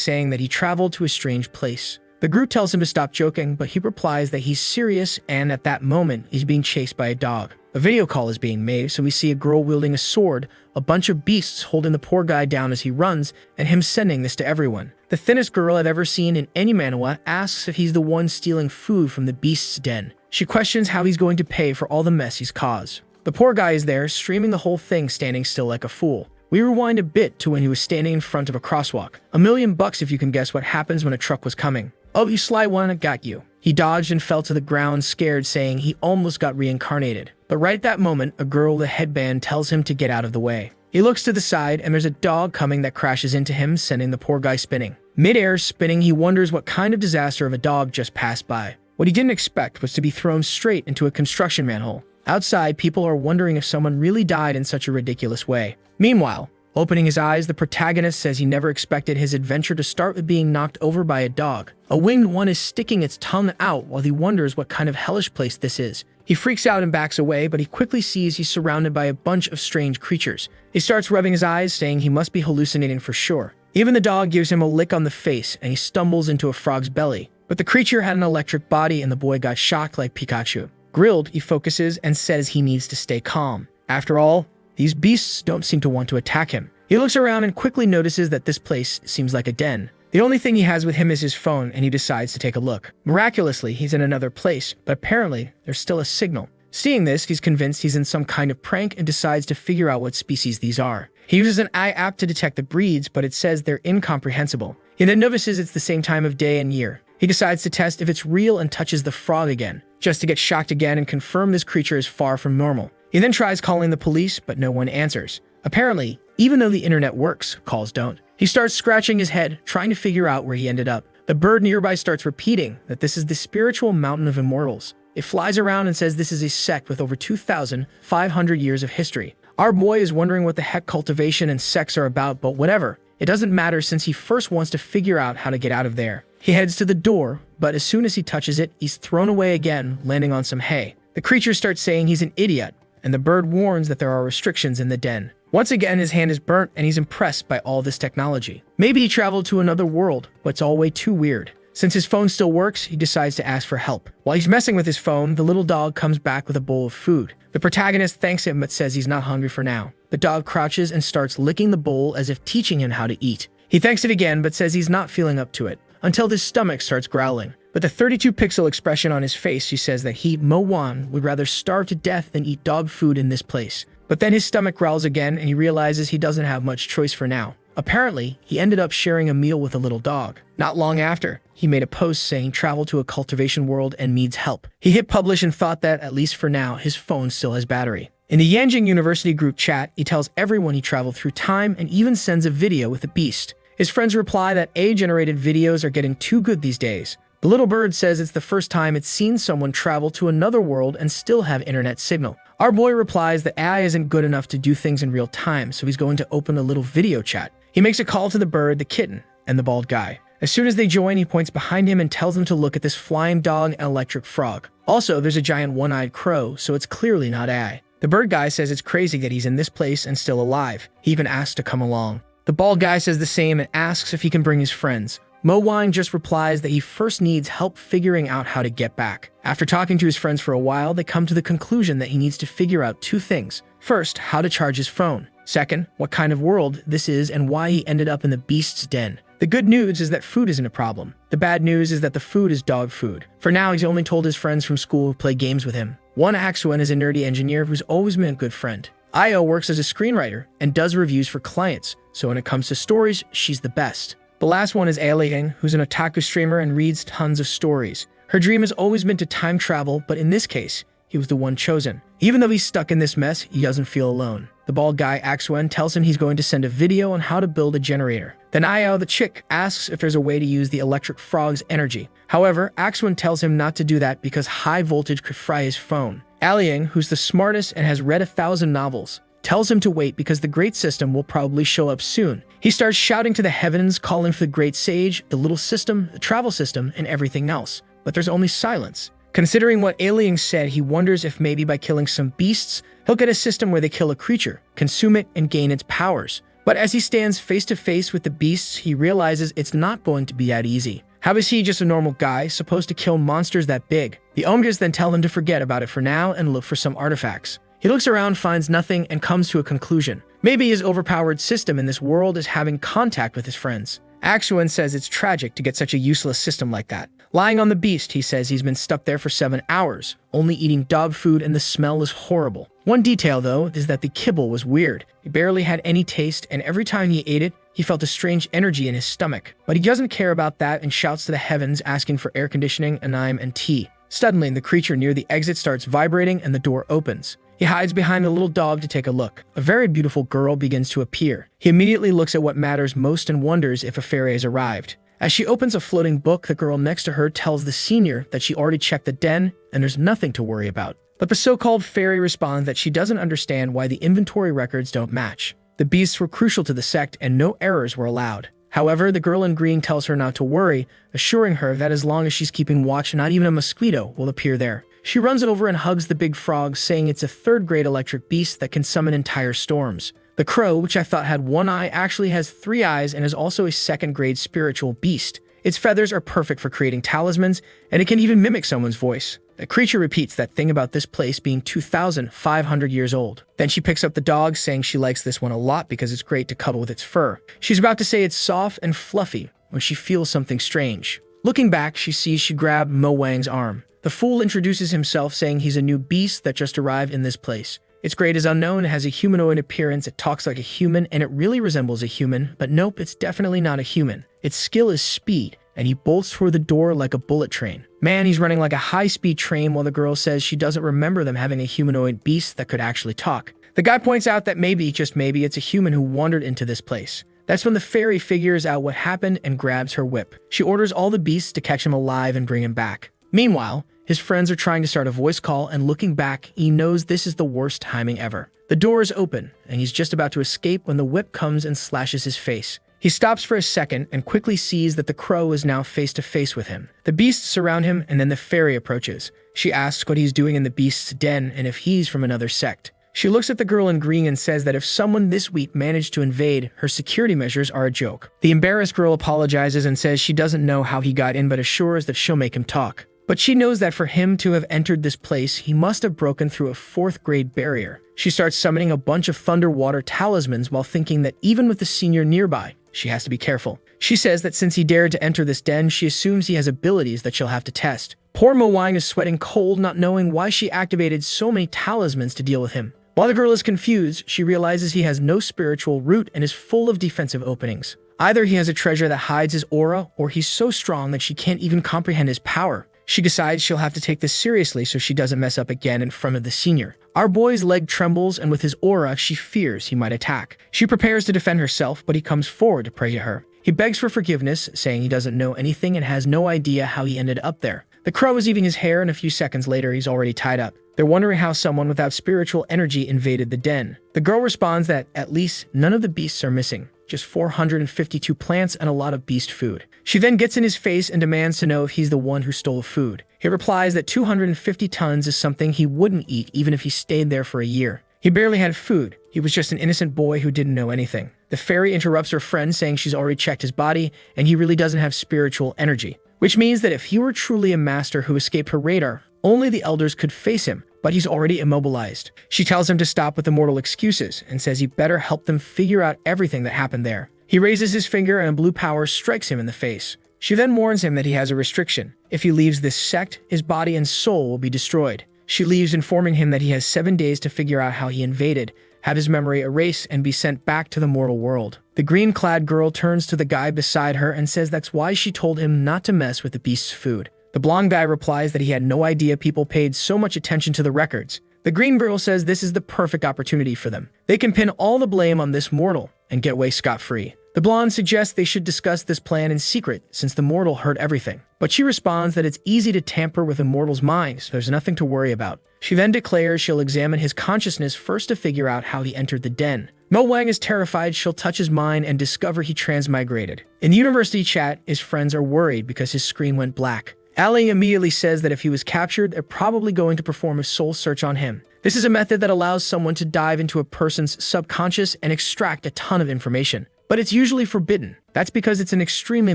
saying that he traveled to a strange place. The group tells him to stop joking, but he replies that he's serious, and at that moment, he's being chased by a dog. A video call is being made, so we see a girl wielding a sword, a bunch of beasts holding the poor guy down as he runs, and him sending this to everyone. The thinnest girl I've ever seen in any manhwa asks if he's the one stealing food from the beast's den. She questions how he's going to pay for all the mess he's caused. The poor guy is there, streaming the whole thing, standing still like a fool. We rewind a bit to when he was standing in front of a crosswalk. $1,000,000 if you can guess what happens when a truck was coming. Oh, you sly one, I got you. He dodged and fell to the ground, scared, saying he almost got reincarnated. But right at that moment, a girl with a headband tells him to get out of the way. He looks to the side, and there's a dog coming that crashes into him, sending the poor guy spinning. Mid-air spinning, he wonders what kind of disaster of a dog just passed by. What he didn't expect was to be thrown straight into a construction manhole. Outside, people are wondering if someone really died in such a ridiculous way. Meanwhile, opening his eyes, the protagonist says he never expected his adventure to start with being knocked over by a dog. A winged one is sticking its tongue out while he wonders what kind of hellish place this is. He freaks out and backs away, but he quickly sees he's surrounded by a bunch of strange creatures. He starts rubbing his eyes, saying he must be hallucinating for sure. Even the dog gives him a lick on the face, and he stumbles into a frog's belly. But the creature had an electric body, and the boy got shocked like Pikachu. Grilled, he focuses and says he needs to stay calm. After all, these beasts don't seem to want to attack him. He looks around and quickly notices that this place seems like a den. The only thing he has with him is his phone, and he decides to take a look. Miraculously, he's in another place, but apparently, there's still a signal. Seeing this, he's convinced he's in some kind of prank and decides to figure out what species these are. He uses an app to detect the breeds, but it says they're incomprehensible. He then notices it's the same time of day and year. He decides to test if it's real and touches the frog again, just to get shocked again and confirm this creature is far from normal. He then tries calling the police, but no one answers. Apparently, even though the internet works, calls don't. He starts scratching his head, trying to figure out where he ended up. The bird nearby starts repeating that this is the spiritual mountain of immortals. It flies around and says this is a sect with over 2,500 years of history. Our boy is wondering what the heck cultivation and sects are about, but whatever. It doesn't matter since he first wants to figure out how to get out of there. He heads to the door, but as soon as he touches it, he's thrown away again, landing on some hay. The creature starts saying he's an idiot, and the bird warns that there are restrictions in the den. Once again, his hand is burnt, and he's impressed by all this technology. Maybe he traveled to another world, but it's all way too weird. Since his phone still works, he decides to ask for help. While he's messing with his phone, the little dog comes back with a bowl of food. The protagonist thanks him but says he's not hungry for now. The dog crouches and starts licking the bowl as if teaching him how to eat. He thanks it again but says he's not feeling up to it, until his stomach starts growling. With the 32-pixel expression on his face, he says that he, Mo Wan, would rather starve to death than eat dog food in this place. But then his stomach growls again and he realizes he doesn't have much choice for now. Apparently, he ended up sharing a meal with a little dog. Not long after, he made a post saying travel to a cultivation world and needs help. He hit publish and thought that, at least for now, his phone still has battery. In the Yanjing University group chat, he tells everyone he traveled through time and even sends a video with a beast. His friends reply that AI-generated videos are getting too good these days. The little bird says it's the first time it's seen someone travel to another world and still have internet signal. Our boy replies that AI isn't good enough to do things in real time, so he's going to open a little video chat. He makes a call to the bird, the kitten, and the bald guy. As soon as they join, he points behind him and tells them to look at this flying dog and electric frog. Also, there's a giant one-eyed crow, so it's clearly not AI. The bird guy says it's crazy that he's in this place and still alive. He even asks to come along. The bald guy says the same and asks if he can bring his friends. Mo Wine just replies that he first needs help figuring out how to get back. After talking to his friends for a while, they come to the conclusion that he needs to figure out two things. First, how to charge his phone. Second, what kind of world this is and why he ended up in the beast's den. The good news is that food isn't a problem. The bad news is that the food is dog food. For now, he's only told his friends from school who play games with him. One Axuan is a nerdy engineer who's always been a good friend. Io works as a screenwriter and does reviews for clients, so when it comes to stories, she's the best. The last one is Ailiang, who's an otaku streamer and reads tons of stories. Her dream has always been to time travel, but in this case, he was the one chosen. Even though he's stuck in this mess, he doesn't feel alone. The bald guy, Axuan, tells him he's going to send a video on how to build a generator. Then Io, the chick, asks if there's a way to use the electric frog's energy. However, Axuan tells him not to do that because high voltage could fry his phone. Ailiang, who's the smartest and has read 1,000 novels, tells him to wait because the Great System will probably show up soon. He starts shouting to the heavens, calling for the Great Sage, the little system, the travel system, and everything else. But there's only silence. Considering what Ailiang said, he wonders if maybe by killing some beasts, he'll get a system where they kill a creature, consume it, and gain its powers. But as he stands face to face with the beasts, he realizes it's not going to be that easy. How is he, just a normal guy, supposed to kill monsters that big? The Omgas then tell him to forget about it for now and look for some artifacts. He looks around, finds nothing, and comes to a conclusion. Maybe his overpowered system in this world is having contact with his friends. ActionToon says it's tragic to get such a useless system like that. Lying on the beast, he says he's been stuck there for 7 hours, only eating dog food, and the smell is horrible. One detail, though, is that the kibble was weird. He barely had any taste, and every time he ate it, he felt a strange energy in his stomach. But he doesn't care about that and shouts to the heavens, asking for air conditioning, anime, and tea. Suddenly, the creature near the exit starts vibrating and the door opens. He hides behind a little dog to take a look. A very beautiful girl begins to appear. He immediately looks at what matters most and wonders if a fairy has arrived. As she opens a floating book, the girl next to her tells the senior that she already checked the den and there's nothing to worry about. But the so-called fairy responds that she doesn't understand why the inventory records don't match. The beasts were crucial to the sect and no errors were allowed. However, the girl in green tells her not to worry, assuring her that as long as she's keeping watch, not even a mosquito will appear there. She runs over and hugs the big frog, saying it's a 3rd-grade electric beast that can summon entire storms. The crow, which I thought had 1 eye, actually has 3 eyes and is also a 2nd-grade spiritual beast. Its feathers are perfect for creating talismans, and it can even mimic someone's voice. The creature repeats that thing about this place being 2,500 years old. Then she picks up the dog, saying she likes this one a lot because it's great to cuddle with its fur. She's about to say it's soft and fluffy when she feels something strange. Looking back, she sees she grabbed Mo Wang's arm. The fool introduces himself, saying he's a new beast that just arrived in this place. Its grade is unknown, it has a humanoid appearance, it talks like a human, and it really resembles a human, but nope, it's definitely not a human. Its skill is speed, and he bolts toward the door like a bullet train. Man, he's running like a high-speed train, while the girl says she doesn't remember them having a humanoid beast that could actually talk. The guy points out that maybe, just maybe, it's a human who wandered into this place. That's when the fairy figures out what happened and grabs her whip. She orders all the beasts to catch him alive and bring him back. Meanwhile, his friends are trying to start a voice call, and looking back, he knows this is the worst timing ever. The door is open, and he's just about to escape when the whip comes and slashes his face. He stops for a second and quickly sees that the crow is now face to face with him. The beasts surround him, and then the fairy approaches. She asks what he's doing in the beast's den and if he's from another sect. She looks at the girl in green and says that if someone this week managed to invade, her security measures are a joke. The embarrassed girl apologizes and says she doesn't know how he got in, but assures that she'll make him talk. But she knows that for him to have entered this place, he must have broken through a 4th-grade barrier. She starts summoning a bunch of thunderwater talismans while thinking that even with the senior nearby, she has to be careful. She says that since he dared to enter this den, she assumes he has abilities that she'll have to test. Poor Mo Wang is sweating cold, not knowing why she activated so many talismans to deal with him. While the girl is confused, she realizes he has no spiritual root and is full of defensive openings. Either he has a treasure that hides his aura, or he's so strong that she can't even comprehend his power. She decides she'll have to take this seriously so she doesn't mess up again in front of the senior. Our boy's leg trembles, and with his aura, she fears he might attack. She prepares to defend herself, but he comes forward to pray to her. He begs for forgiveness, saying he doesn't know anything and has no idea how he ended up there. The crow is eating his hair, and a few seconds later, he's already tied up. They're wondering how someone without spiritual energy invaded the den. The girl responds that at least none of the beasts are missing. Just 452 plants and a lot of beast food. She then gets in his face and demands to know if he's the one who stole the food. He replies that 250 tons is something he wouldn't eat even if he stayed there for a year. He barely had food. He was just an innocent boy who didn't know anything. The fairy interrupts her friend, saying she's already checked his body and he really doesn't have spiritual energy. Which means that if he were truly a master who escaped her radar, only the elders could face him, but he's already immobilized. She tells him to stop with immortal excuses and says he better help them figure out everything that happened there. He raises his finger and a blue power strikes him in the face. She then warns him that he has a restriction. If he leaves this sect, his body and soul will be destroyed. She leaves, informing him that he has 7 days to figure out how he invaded, have his memory erased, and be sent back to the mortal world. The green-clad girl turns to the guy beside her and says that's why she told him not to mess with the beast's food. The blonde guy replies that he had no idea people paid so much attention to the records. The green girl says this is the perfect opportunity for them. They can pin all the blame on this mortal and get away scot-free. The blonde suggests they should discuss this plan in secret since the mortal heard everything. But she responds that it's easy to tamper with a mortal's mind, so there's nothing to worry about. She then declares she'll examine his consciousness first to figure out how he entered the den. Mo Wang is terrified she'll touch his mind and discover he transmigrated. In the university chat, his friends are worried because his screen went black. Ali immediately says that if he was captured, they're probably going to perform a soul search on him. This is a method that allows someone to dive into a person's subconscious and extract a ton of information. But it's usually forbidden. That's because it's an extremely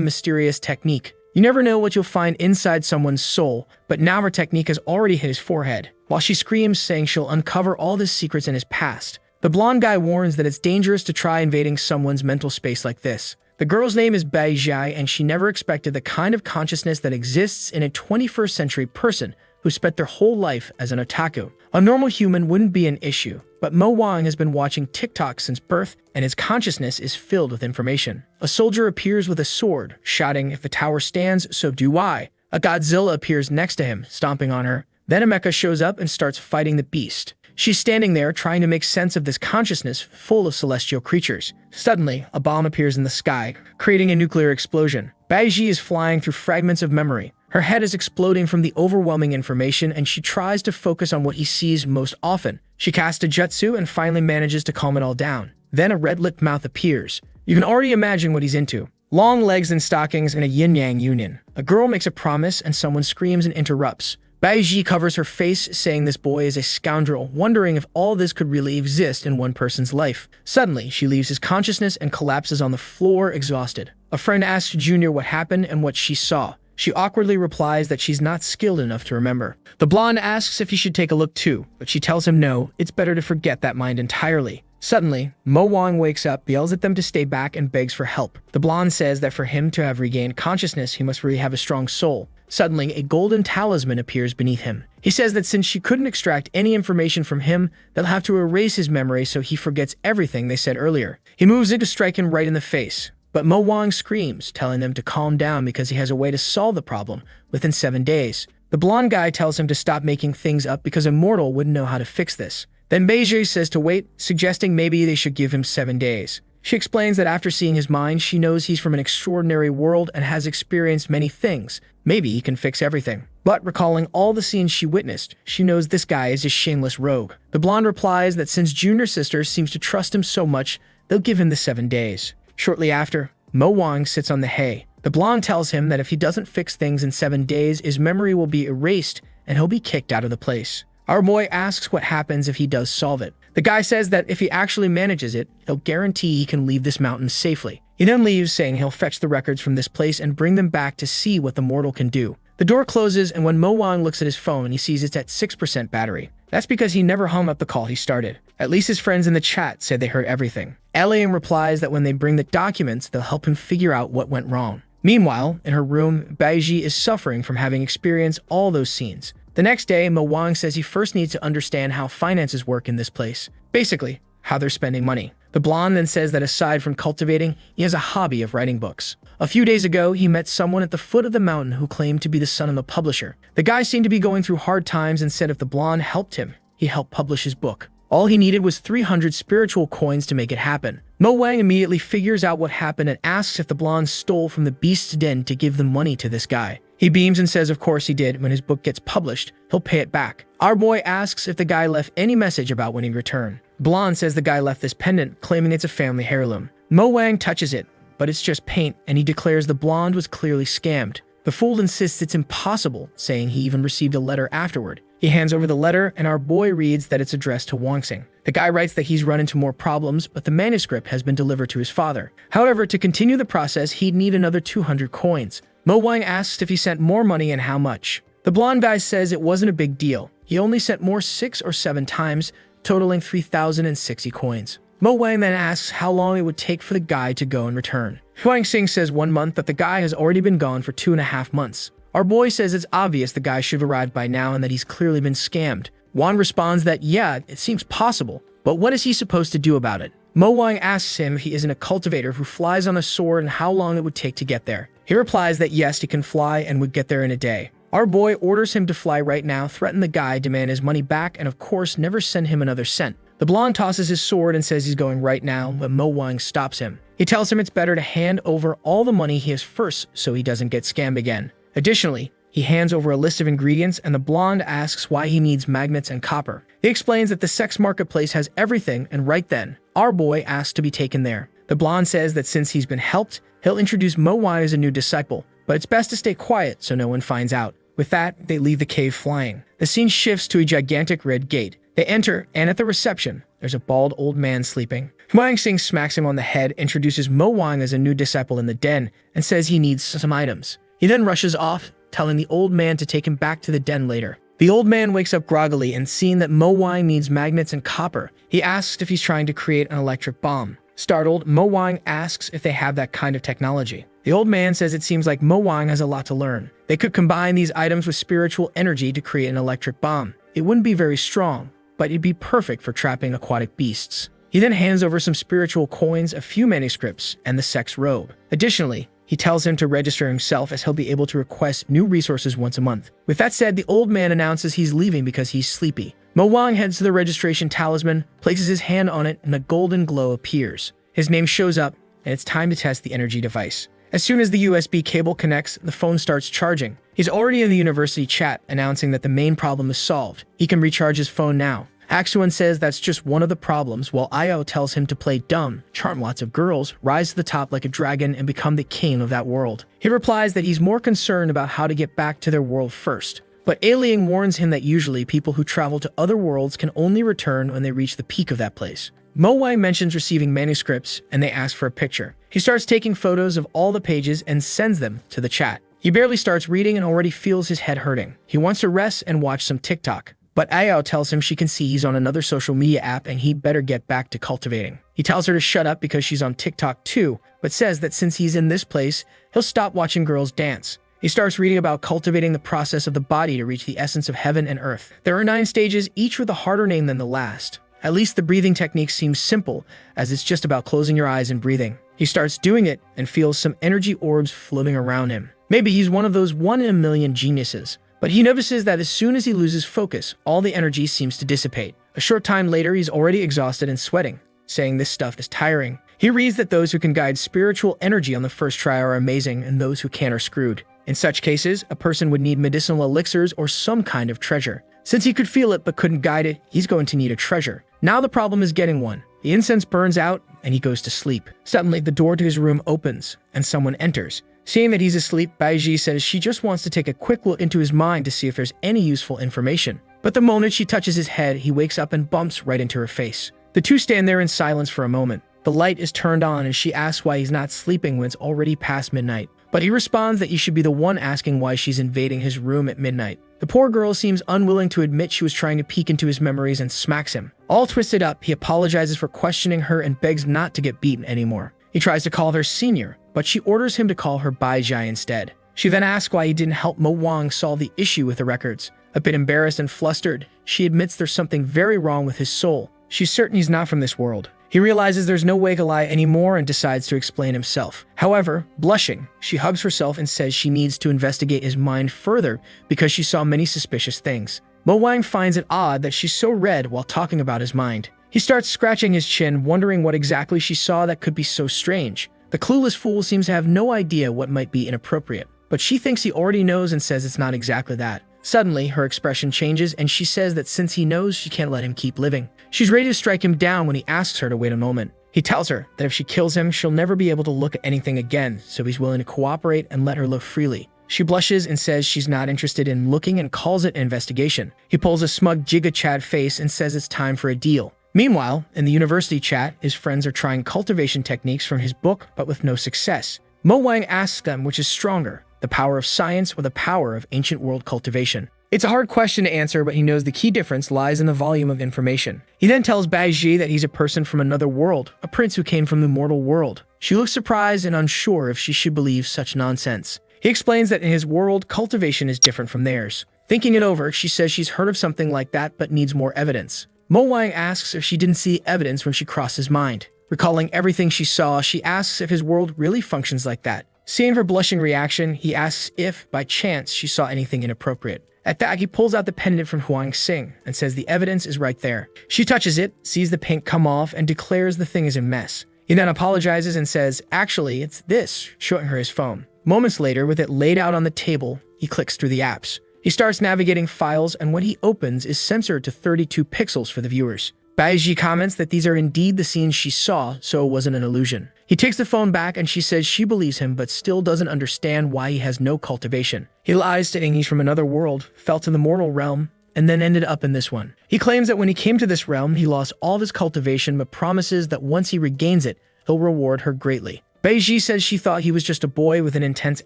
mysterious technique. You never know what you'll find inside someone's soul, but now her technique has already hit his forehead, while she screams, saying she'll uncover all the secrets in his past. The blonde guy warns that it's dangerous to try invading someone's mental space like this. The girl's name is Baijai, and she never expected the kind of consciousness that exists in a 21st century person who spent their whole life as an otaku. A normal human wouldn't be an issue, but Mo Wang has been watching TikTok since birth, and his consciousness is filled with information. A soldier appears with a sword, shouting, "If the tower stands, so do I." A Godzilla appears next to him, stomping on her. Then a mecha shows up and starts fighting the beast. She's standing there trying to make sense of this consciousness full of celestial creatures. Suddenly, a bomb appears in the sky, creating a nuclear explosion. Baiji is flying through fragments of memory. Her head is exploding from the overwhelming information, and she tries to focus on what he sees most often. She casts a jutsu and finally manages to calm it all down. Then a red-lipped mouth appears. You can already imagine what he's into. Long legs and stockings and a yin-yang union. A girl makes a promise and someone screams and interrupts. Baiji covers her face, saying this boy is a scoundrel, wondering if all this could really exist in one person's life. Suddenly, she leaves his consciousness and collapses on the floor, exhausted. A friend asks Junior what happened and what she saw. She awkwardly replies that she's not skilled enough to remember. The blonde asks if he should take a look too, but she tells him no, it's better to forget that mind entirely. Suddenly, Mo Wang wakes up, yells at them to stay back, and begs for help. The blonde says that for him to have regained consciousness, he must really have a strong soul. Suddenly, a golden talisman appears beneath him. He says that since she couldn't extract any information from him, they'll have to erase his memory so he forgets everything they said earlier. He moves in to strike him right in the face. But Mo Wang screams, telling them to calm down because he has a way to solve the problem within 7 days. The blonde guy tells him to stop making things up because a mortal wouldn't know how to fix this. Then Beijing says to wait, suggesting maybe they should give him 7 days. She explains that after seeing his mind, she knows he's from an extraordinary world and has experienced many things. Maybe he can fix everything. But recalling all the scenes she witnessed, she knows this guy is a shameless rogue. The blonde replies that since Junior Sister seems to trust him so much, they'll give him the 7 days. Shortly after, Mo Wang sits on the hay. The blonde tells him that if he doesn't fix things in 7 days, his memory will be erased and he'll be kicked out of the place. Our boy asks what happens if he does solve it. The guy says that if he actually manages it, he'll guarantee he can leave this mountain safely. He then leaves, saying he'll fetch the records from this place and bring them back to see what the mortal can do. The door closes, and when Mo Wang looks at his phone, he sees it's at 6% battery. That's because he never hung up the call he started. At least his friends in the chat said they heard everything. Elian replies that when they bring the documents, they'll help him figure out what went wrong. Meanwhile, in her room, Baiji is suffering from having experienced all those scenes. The next day, Mo Wang says he first needs to understand how finances work in this place. Basically, how they're spending money. The blonde then says that aside from cultivating, he has a hobby of writing books. A few days ago, he met someone at the foot of the mountain who claimed to be the son of a publisher. The guy seemed to be going through hard times and said if the blonde helped him, he helped publish his book. All he needed was 300 spiritual coins to make it happen. Mo Wang immediately figures out what happened and asks if the blonde stole from the beast's den to give the money to this guy. He beams and says of course he did. When his book gets published, he'll pay it back. Our boy asks if the guy left any message about when he'd return. Blonde says the guy left this pendant, claiming it's a family heirloom. Mo Wang touches it, but it's just paint, and he declares the blonde was clearly scammed. The fool insists it's impossible, saying he even received a letter afterward. He hands over the letter, and our boy reads that it's addressed to Wangsing. The guy writes that he's run into more problems, but the manuscript has been delivered to his father. However, to continue the process, he'd need another 200 coins. Mo Wang asks if he sent more money and how much. The blonde guy says it wasn't a big deal. He only sent more 6 or 7 times, totaling 3,060 coins. Mo Wang then asks how long it would take for the guy to go and return. Huang Xing says 1 month, but the guy has already been gone for 2.5 months. Our boy says it's obvious the guy should have arrived by now and that he's clearly been scammed. Wan responds that yeah, it seems possible, but what is he supposed to do about it? Mo Wang asks him if he isn't a cultivator who flies on a sword and how long it would take to get there. He replies that yes, he can fly and would get there in a day. Our boy orders him to fly right now, threaten the guy, demand his money back, and of course never send him another cent. The blonde tosses his sword and says he's going right now, but Mo Wang stops him. He tells him it's better to hand over all the money he has first so he doesn't get scammed again. Additionally, he hands over a list of ingredients, and the blonde asks why he needs magnets and copper. He explains that the sex marketplace has everything, and right then, our boy asks to be taken there. The blonde says that since he's been helped, he'll introduce Mo Wang as a new disciple, but it's best to stay quiet so no one finds out. With that, they leave the cave flying. The scene shifts to a gigantic red gate. They enter, and at the reception, there's a bald old man sleeping. Huang Xing smacks him on the head, introduces Mo Wang as a new disciple in the den, and says he needs some items. He then rushes off, telling the old man to take him back to the den later. The old man wakes up groggily, and seeing that Mo Wang needs magnets and copper, he asks if he's trying to create an electric bomb. Startled, Mo Wang asks if they have that kind of technology. The old man says it seems like Mo Wang has a lot to learn. They could combine these items with spiritual energy to create an electric bomb. It wouldn't be very strong, but it'd be perfect for trapping aquatic beasts. He then hands over some spiritual coins, a few manuscripts, and the sex robe. Additionally, he tells him to register himself as he'll be able to request new resources once a month. With that said, the old man announces he's leaving because he's sleepy. Mo Wang heads to the registration talisman, places his hand on it, and a golden glow appears. His name shows up, and it's time to test the energy device. As soon as the USB cable connects, the phone starts charging. He's already in the university chat, announcing that the main problem is solved. He can recharge his phone now. ActionToon says that's just one of the problems, while Io tells him to play dumb, charm lots of girls, rise to the top like a dragon, and become the king of that world. He replies that he's more concerned about how to get back to their world first. But Alien warns him that usually people who travel to other worlds can only return when they reach the peak of that place. Mo Wang mentions receiving manuscripts, and they ask for a picture. He starts taking photos of all the pages and sends them to the chat. He barely starts reading and already feels his head hurting. He wants to rest and watch some TikTok. But Ao tells him she can see he's on another social media app and he'd better get back to cultivating. He tells her to shut up because she's on TikTok too, but says that since he's in this place, he'll stop watching girls dance. He starts reading about cultivating the process of the body to reach the essence of heaven and earth. There are 9 stages, each with a harder name than the last. At least the breathing technique seems simple, as it's just about closing your eyes and breathing. He starts doing it and feels some energy orbs floating around him. Maybe he's one of those 1 in a million geniuses. But he notices that as soon as he loses focus, all the energy seems to dissipate. A short time later, he's already exhausted and sweating, saying this stuff is tiring. He reads that those who can guide spiritual energy on the first try are amazing, and those who can't are screwed. In such cases, a person would need medicinal elixirs or some kind of treasure. Since he could feel it but couldn't guide it, he's going to need a treasure. Now the problem is getting one. The incense burns out, and he goes to sleep. Suddenly, the door to his room opens, and someone enters. Seeing that he's asleep, Baiji says she just wants to take a quick look into his mind to see if there's any useful information. But the moment she touches his head, he wakes up and bumps right into her face. The two stand there in silence for a moment. The light is turned on and she asks why he's not sleeping when it's already past midnight. But he responds that he should be the one asking why she's invading his room at midnight. The poor girl seems unwilling to admit she was trying to peek into his memories and smacks him. All twisted up, he apologizes for questioning her and begs not to get beaten anymore. He tries to call her senior, but she orders him to call her Baijai instead. She then asks why he didn't help Mo Wang solve the issue with the records. A bit embarrassed and flustered, she admits there's something very wrong with his soul. She's certain he's not from this world. He realizes there's no way to lie anymore and decides to explain himself. However, blushing, she hugs herself and says she needs to investigate his mind further because she saw many suspicious things. Mo Wang finds it odd that she's so red while talking about his mind. He starts scratching his chin, wondering what exactly she saw that could be so strange. The clueless fool seems to have no idea what might be inappropriate, but she thinks he already knows and says it's not exactly that. Suddenly, her expression changes and she says that since he knows, she can't let him keep living. She's ready to strike him down when he asks her to wait a moment. He tells her that if she kills him, she'll never be able to look at anything again, so he's willing to cooperate and let her look freely. She blushes and says she's not interested in looking and calls it an investigation. He pulls a smug Giga Chad face and says it's time for a deal. Meanwhile, in the university chat, his friends are trying cultivation techniques from his book, but with no success. Mo Wang asks them which is stronger, the power of science or the power of ancient world cultivation. It's a hard question to answer, but he knows the key difference lies in the volume of information. He then tells Baiji that he's a person from another world, a prince who came from the mortal world. She looks surprised and unsure if she should believe such nonsense. He explains that in his world, cultivation is different from theirs. Thinking it over, she says she's heard of something like that but needs more evidence. Mo Wang asks if she didn't see evidence when she crossed his mind. Recalling everything she saw, she asks if his world really functions like that. Seeing her blushing reaction, he asks if, by chance, she saw anything inappropriate. At that, he pulls out the pendant from Huang Xing and says the evidence is right there. She touches it, sees the paint come off, and declares the thing is a mess. He then apologizes and says, actually, it's this, showing her his phone. Moments later, with it laid out on the table, he clicks through the apps. He starts navigating files, and what he opens is censored to 32 pixels for the viewers. Baiji comments that these are indeed the scenes she saw, so it wasn't an illusion. He takes the phone back and she says she believes him but still doesn't understand why he has no cultivation. He lies, stating he's from another world, fell to the mortal realm, and then ended up in this one. He claims that when he came to this realm, he lost all of his cultivation, but promises that once he regains it, he'll reward her greatly. Beiji says she thought he was just a boy with an intense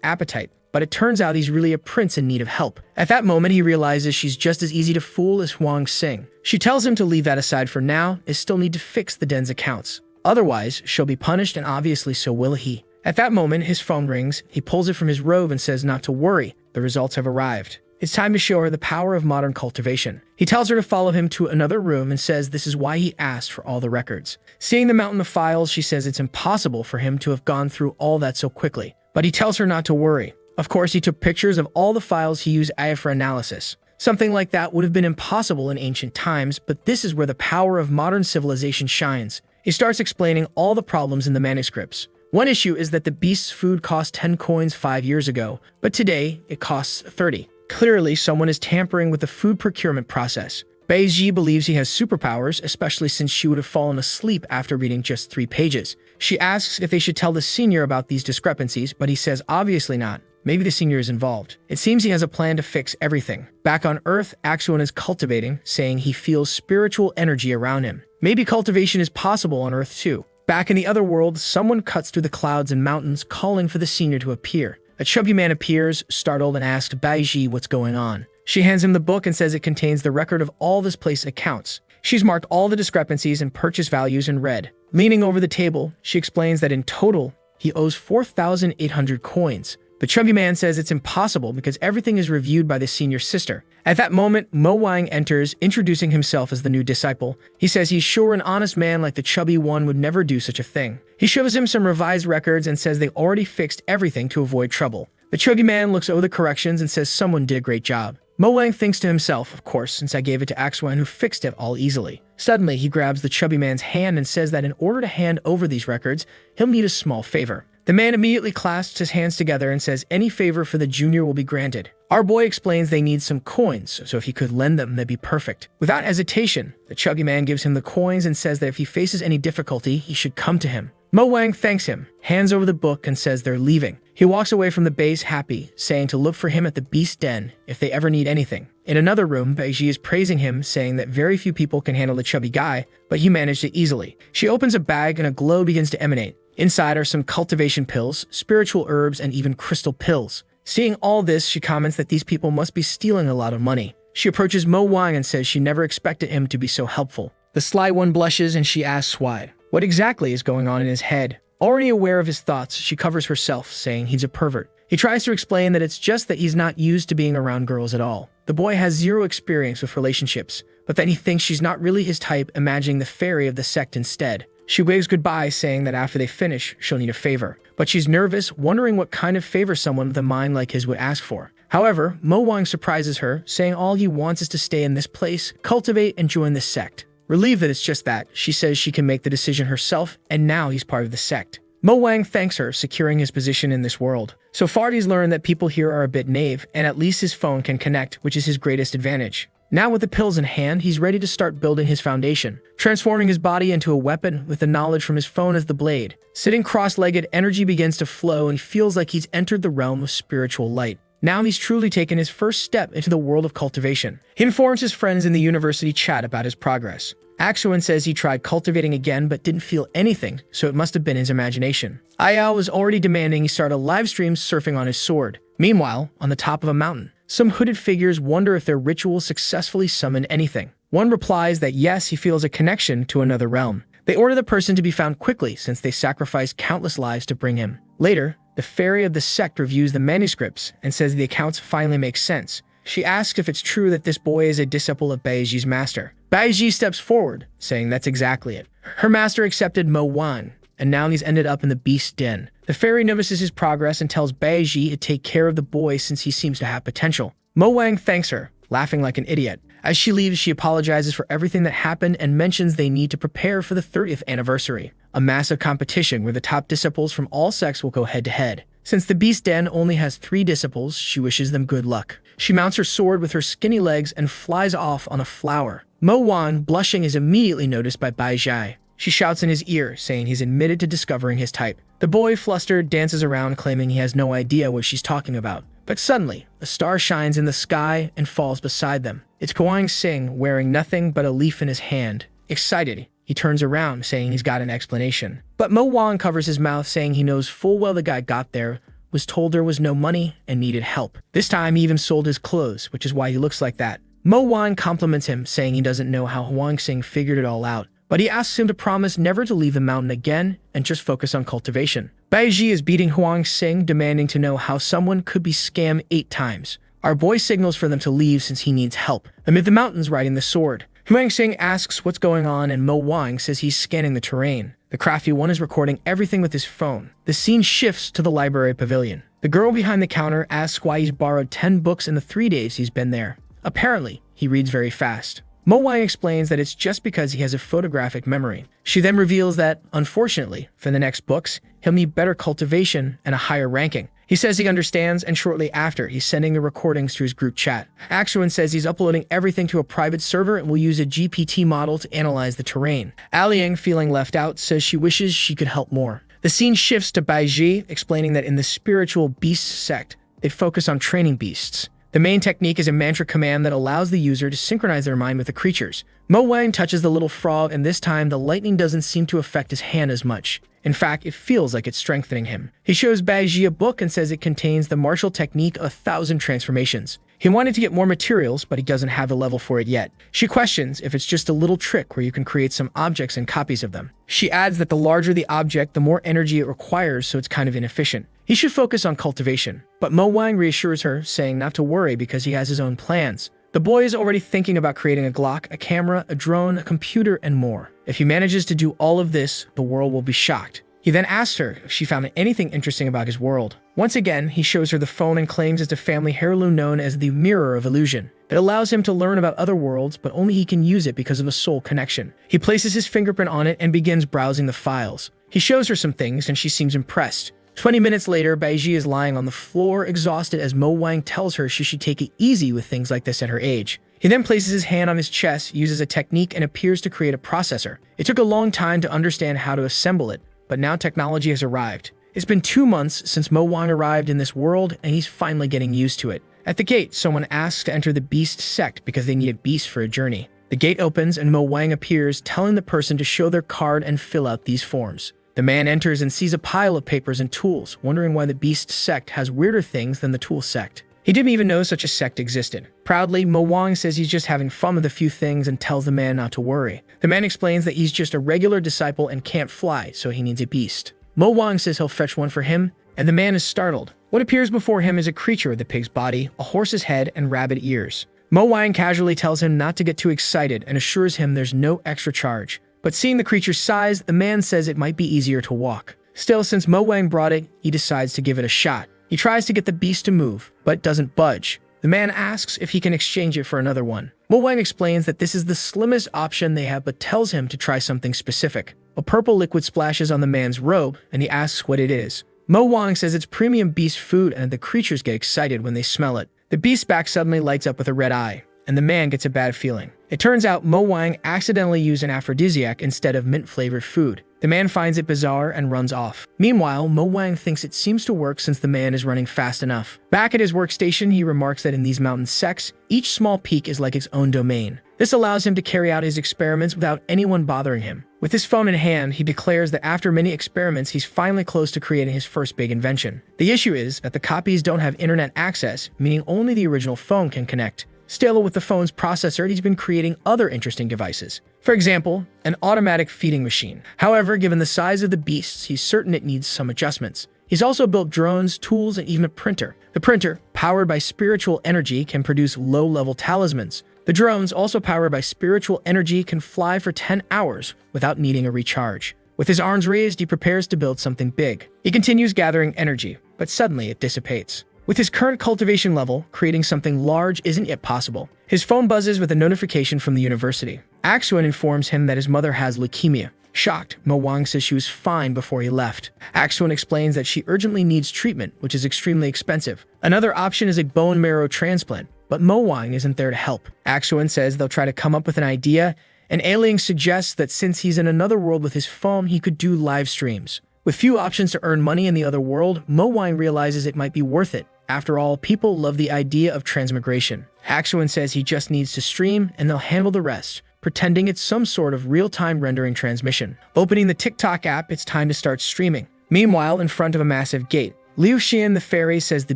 appetite, but it turns out he's really a prince in need of help. At that moment, he realizes she's just as easy to fool as Huang Xing. She tells him to leave that aside for now, as still need to fix the den's accounts. Otherwise, she'll be punished, and obviously so will he. At that moment, his phone rings. He pulls it from his robe and says not to worry, the results have arrived. It's time to show her the power of modern cultivation. He tells her to follow him to another room and says this is why he asked for all the records. Seeing the mountain of files, she says it's impossible for him to have gone through all that so quickly. But he tells her not to worry. Of course, he took pictures of all the files he used AI for analysis. Something like that would have been impossible in ancient times, but this is where the power of modern civilization shines. He starts explaining all the problems in the manuscripts. One issue is that the beast's food cost 10 coins 5 years ago, but today it costs 30. Clearly, someone is tampering with the food procurement process. Beiji believes he has superpowers, especially since she would have fallen asleep after reading just 3 pages. She asks if they should tell the senior about these discrepancies, but he says obviously not. Maybe the senior is involved. It seems he has a plan to fix everything. Back on Earth, ActionToon is cultivating, saying he feels spiritual energy around him. Maybe cultivation is possible on Earth too. Back in the other world, someone cuts through the clouds and mountains, calling for the senior to appear. A chubby man appears, startled, and asks Beiji what's going on. She hands him the book and says it contains the record of all this place accounts. She's marked all the discrepancies and purchase values in red. Leaning over the table, she explains that in total, he owes 4,800 coins. The chubby man says it's impossible because everything is reviewed by the senior sister. At that moment, Mo Wang enters, introducing himself as the new disciple. He says he's sure an honest man like the chubby one would never do such a thing. He shows him some revised records and says they already fixed everything to avoid trouble. The chubby man looks over the corrections and says someone did a great job. Mo Wang thinks to himself, of course, since I gave it to Axwan who fixed it all easily. Suddenly, he grabs the chubby man's hand and says that in order to hand over these records, he'll need a small favor. The man immediately clasps his hands together and says any favor for the junior will be granted. Our boy explains they need some coins, so if he could lend them, that'd be perfect. Without hesitation, the chubby man gives him the coins and says that if he faces any difficulty, he should come to him. Mo Wang thanks him, hands over the book, and says they're leaving. He walks away from the base happy, saying to look for him at the beast den if they ever need anything. In another room, Beiji is praising him, saying that very few people can handle the chubby guy, but he managed it easily. She opens a bag and a glow begins to emanate. Inside are some cultivation pills, spiritual herbs, and even crystal pills. Seeing all this, she comments that these people must be stealing a lot of money. She approaches Mo Wang and says she never expected him to be so helpful. The sly one blushes and she asks why. What exactly is going on in his head? Already aware of his thoughts, she covers herself, saying he's a pervert. He tries to explain that it's just that he's not used to being around girls at all. The boy has zero experience with relationships, but then he thinks she's not really his type, imagining the fairy of the sect instead. She waves goodbye, saying that after they finish, she'll need a favor. But she's nervous, wondering what kind of favor someone with a mind like his would ask for. However, Mo Wang surprises her, saying all he wants is to stay in this place, cultivate, and join the sect. Relieved that it's just that, she says she can make the decision herself, and now he's part of the sect. Mo Wang thanks her, securing his position in this world. So far, he's learned that people here are a bit naive, and at least his phone can connect, which is his greatest advantage. Now with the pills in hand, he's ready to start building his foundation, transforming his body into a weapon with the knowledge from his phone as the blade. Sitting cross-legged, energy begins to flow and he feels like he's entered the realm of spiritual light. Now he's truly taken his first step into the world of cultivation. He informs his friends in the university chat about his progress. Axwan says he tried cultivating again but didn't feel anything, so it must have been his imagination. Ayao was already demanding he start a live stream surfing on his sword. Meanwhile, on the top of a mountain, some hooded figures wonder if their rituals successfully summon anything. One replies that yes, he feels a connection to another realm. They order the person to be found quickly since they sacrificed countless lives to bring him. Later, the fairy of the sect reviews the manuscripts and says the accounts finally make sense. She asks if it's true that this boy is a disciple of Baiji's master. Baiji steps forward, saying that's exactly it. Her master accepted Mo Wan, and now he's ended up in the beast den. The fairy notices his progress and tells Beiji to take care of the boy since he seems to have potential. Mo Wang thanks her, laughing like an idiot. As she leaves, she apologizes for everything that happened and mentions they need to prepare for the 30th anniversary, a massive competition where the top disciples from all sects will go head-to-head. Since the beast den only has 3 disciples, she wishes them good luck. She mounts her sword with her skinny legs and flies off on a flower. Mo Wan, blushing, is immediately noticed by Bai Zhai. She shouts in his ear, saying he's admitted to discovering his type. The boy, flustered, dances around, claiming he has no idea what she's talking about. But suddenly, a star shines in the sky and falls beside them. It's Hwang Sing wearing nothing but a leaf in his hand. Excited, he turns around, saying he's got an explanation. But Mo Wang covers his mouth, saying he knows full well the guy got there, was told there was no money, and needed help. This time he even sold his clothes, which is why he looks like that. Mo Wang compliments him, saying he doesn't know how Hwang Sing figured it all out, but he asks him to promise never to leave the mountain again and just focus on cultivation. Baiji is beating Hwang Sing, demanding to know how someone could be scammed 8 times. Our boy signals for them to leave since he needs help. Amid the mountains riding the sword, Hwang Sing asks what's going on, and Mo Wang says he's scanning the terrain. The crafty one is recording everything with his phone. The scene shifts to the library pavilion. The girl behind the counter asks why he's borrowed 10 books in the 3 days he's been there. Apparently, he reads very fast. Mo Wang explains that it's just because he has a photographic memory. She then reveals that, unfortunately, for the next books, he'll need better cultivation and a higher ranking. He says he understands, and shortly after, he's sending the recordings to his group chat. ActionToon says he's uploading everything to a private server and will use a GPT model to analyze the terrain. Aliang, feeling left out, says she wishes she could help more. The scene shifts to Baiji, explaining that in the spiritual beast sect, they focus on training beasts. The main technique is a mantra command that allows the user to synchronize their mind with the creatures. Mo Wang touches the little frog, and this time the lightning doesn't seem to affect his hand as much. In fact, it feels like it's strengthening him. He shows Baiji a book and says it contains the martial technique 1,000 transformations. He wanted to get more materials, but he doesn't have the level for it yet. She questions if it's just a little trick where you can create some objects and copies of them. She adds that the larger the object, the more energy it requires, so it's kind of inefficient. He should focus on cultivation. But Mo Wang reassures her, saying not to worry because he has his own plans. The boy is already thinking about creating a Glock, a camera, a drone, a computer, and more. If he manages to do all of this, the world will be shocked. He then asks her if she found anything interesting about his world. Once again, he shows her the phone and claims it's a family heirloom known as the Mirror of Illusion. It allows him to learn about other worlds, but only he can use it because of a soul connection. He places his fingerprint on it and begins browsing the files. He shows her some things and she seems impressed. 20 minutes later, Baiji is lying on the floor, exhausted, as Mo Wang tells her she should take it easy with things like this at her age. He then places his hand on his chest, uses a technique, and appears to create a processor. It took a long time to understand how to assemble it, but now technology has arrived. It's been 2 months since Mo Wang arrived in this world, and he's finally getting used to it. At the gate, someone asks to enter the beast sect because they need a beast for a journey. The gate opens and Mo Wang appears, telling the person to show their card and fill out these forms. The man enters and sees a pile of papers and tools, wondering why the beast sect has weirder things than the tool sect. He didn't even know such a sect existed. Proudly, Mo Wang says he's just having fun with a few things and tells the man not to worry. The man explains that he's just a regular disciple and can't fly, so he needs a beast. Mo Wang says he'll fetch one for him, and the man is startled. What appears before him is a creature with a pig's body, a horse's head, and rabbit ears. Mo Wang casually tells him not to get too excited and assures him there's no extra charge. But seeing the creature's size, the man says it might be easier to walk. Still, since Mo Wang brought it, he decides to give it a shot. He tries to get the beast to move, but doesn't budge. The man asks if he can exchange it for another one. Mo Wang explains that this is the slimmest option they have, but tells him to try something specific. A purple liquid splashes on the man's robe, and he asks what it is. Mo Wang says it's premium beast food, and the creatures get excited when they smell it. The beast's back suddenly lights up with a red eye, and the man gets a bad feeling. It turns out Mo Wang accidentally used an aphrodisiac instead of mint-flavored food. The man finds it bizarre and runs off. Meanwhile, Mo Wang thinks it seems to work since the man is running fast enough. Back at his workstation, he remarks that in these mountain sects, each small peak is like its own domain. This allows him to carry out his experiments without anyone bothering him. With his phone in hand, he declares that after many experiments, he's finally close to creating his first big invention. The issue is that the copies don't have internet access, meaning only the original phone can connect. Still, with the phone's processor, he's been creating other interesting devices. For example, an automatic feeding machine. However, given the size of the beasts, he's certain it needs some adjustments. He's also built drones, tools, and even a printer. The printer, powered by spiritual energy, can produce low-level talismans. The drones, also powered by spiritual energy, can fly for 10 hours without needing a recharge. With his arms raised, he prepares to build something big. He continues gathering energy, but suddenly it dissipates. With his current cultivation level, creating something large isn't yet possible. His phone buzzes with a notification from the university. ActionToon informs him that his mother has leukemia. Shocked, Mo Wang says she was fine before he left. ActionToon explains that she urgently needs treatment, which is extremely expensive. Another option is a bone marrow transplant, but Mo Wang isn't there to help. ActionToon says they'll try to come up with an idea, and Aliang suggests that since he's in another world with his phone, he could do live streams. With few options to earn money in the other world, Mo Wang realizes it might be worth it. After all, people love the idea of transmigration. ActionToon says he just needs to stream and they'll handle the rest, pretending it's some sort of real-time rendering transmission. Opening the TikTok app, it's time to start streaming. Meanwhile, in front of a massive gate, Liu Xian the fairy says the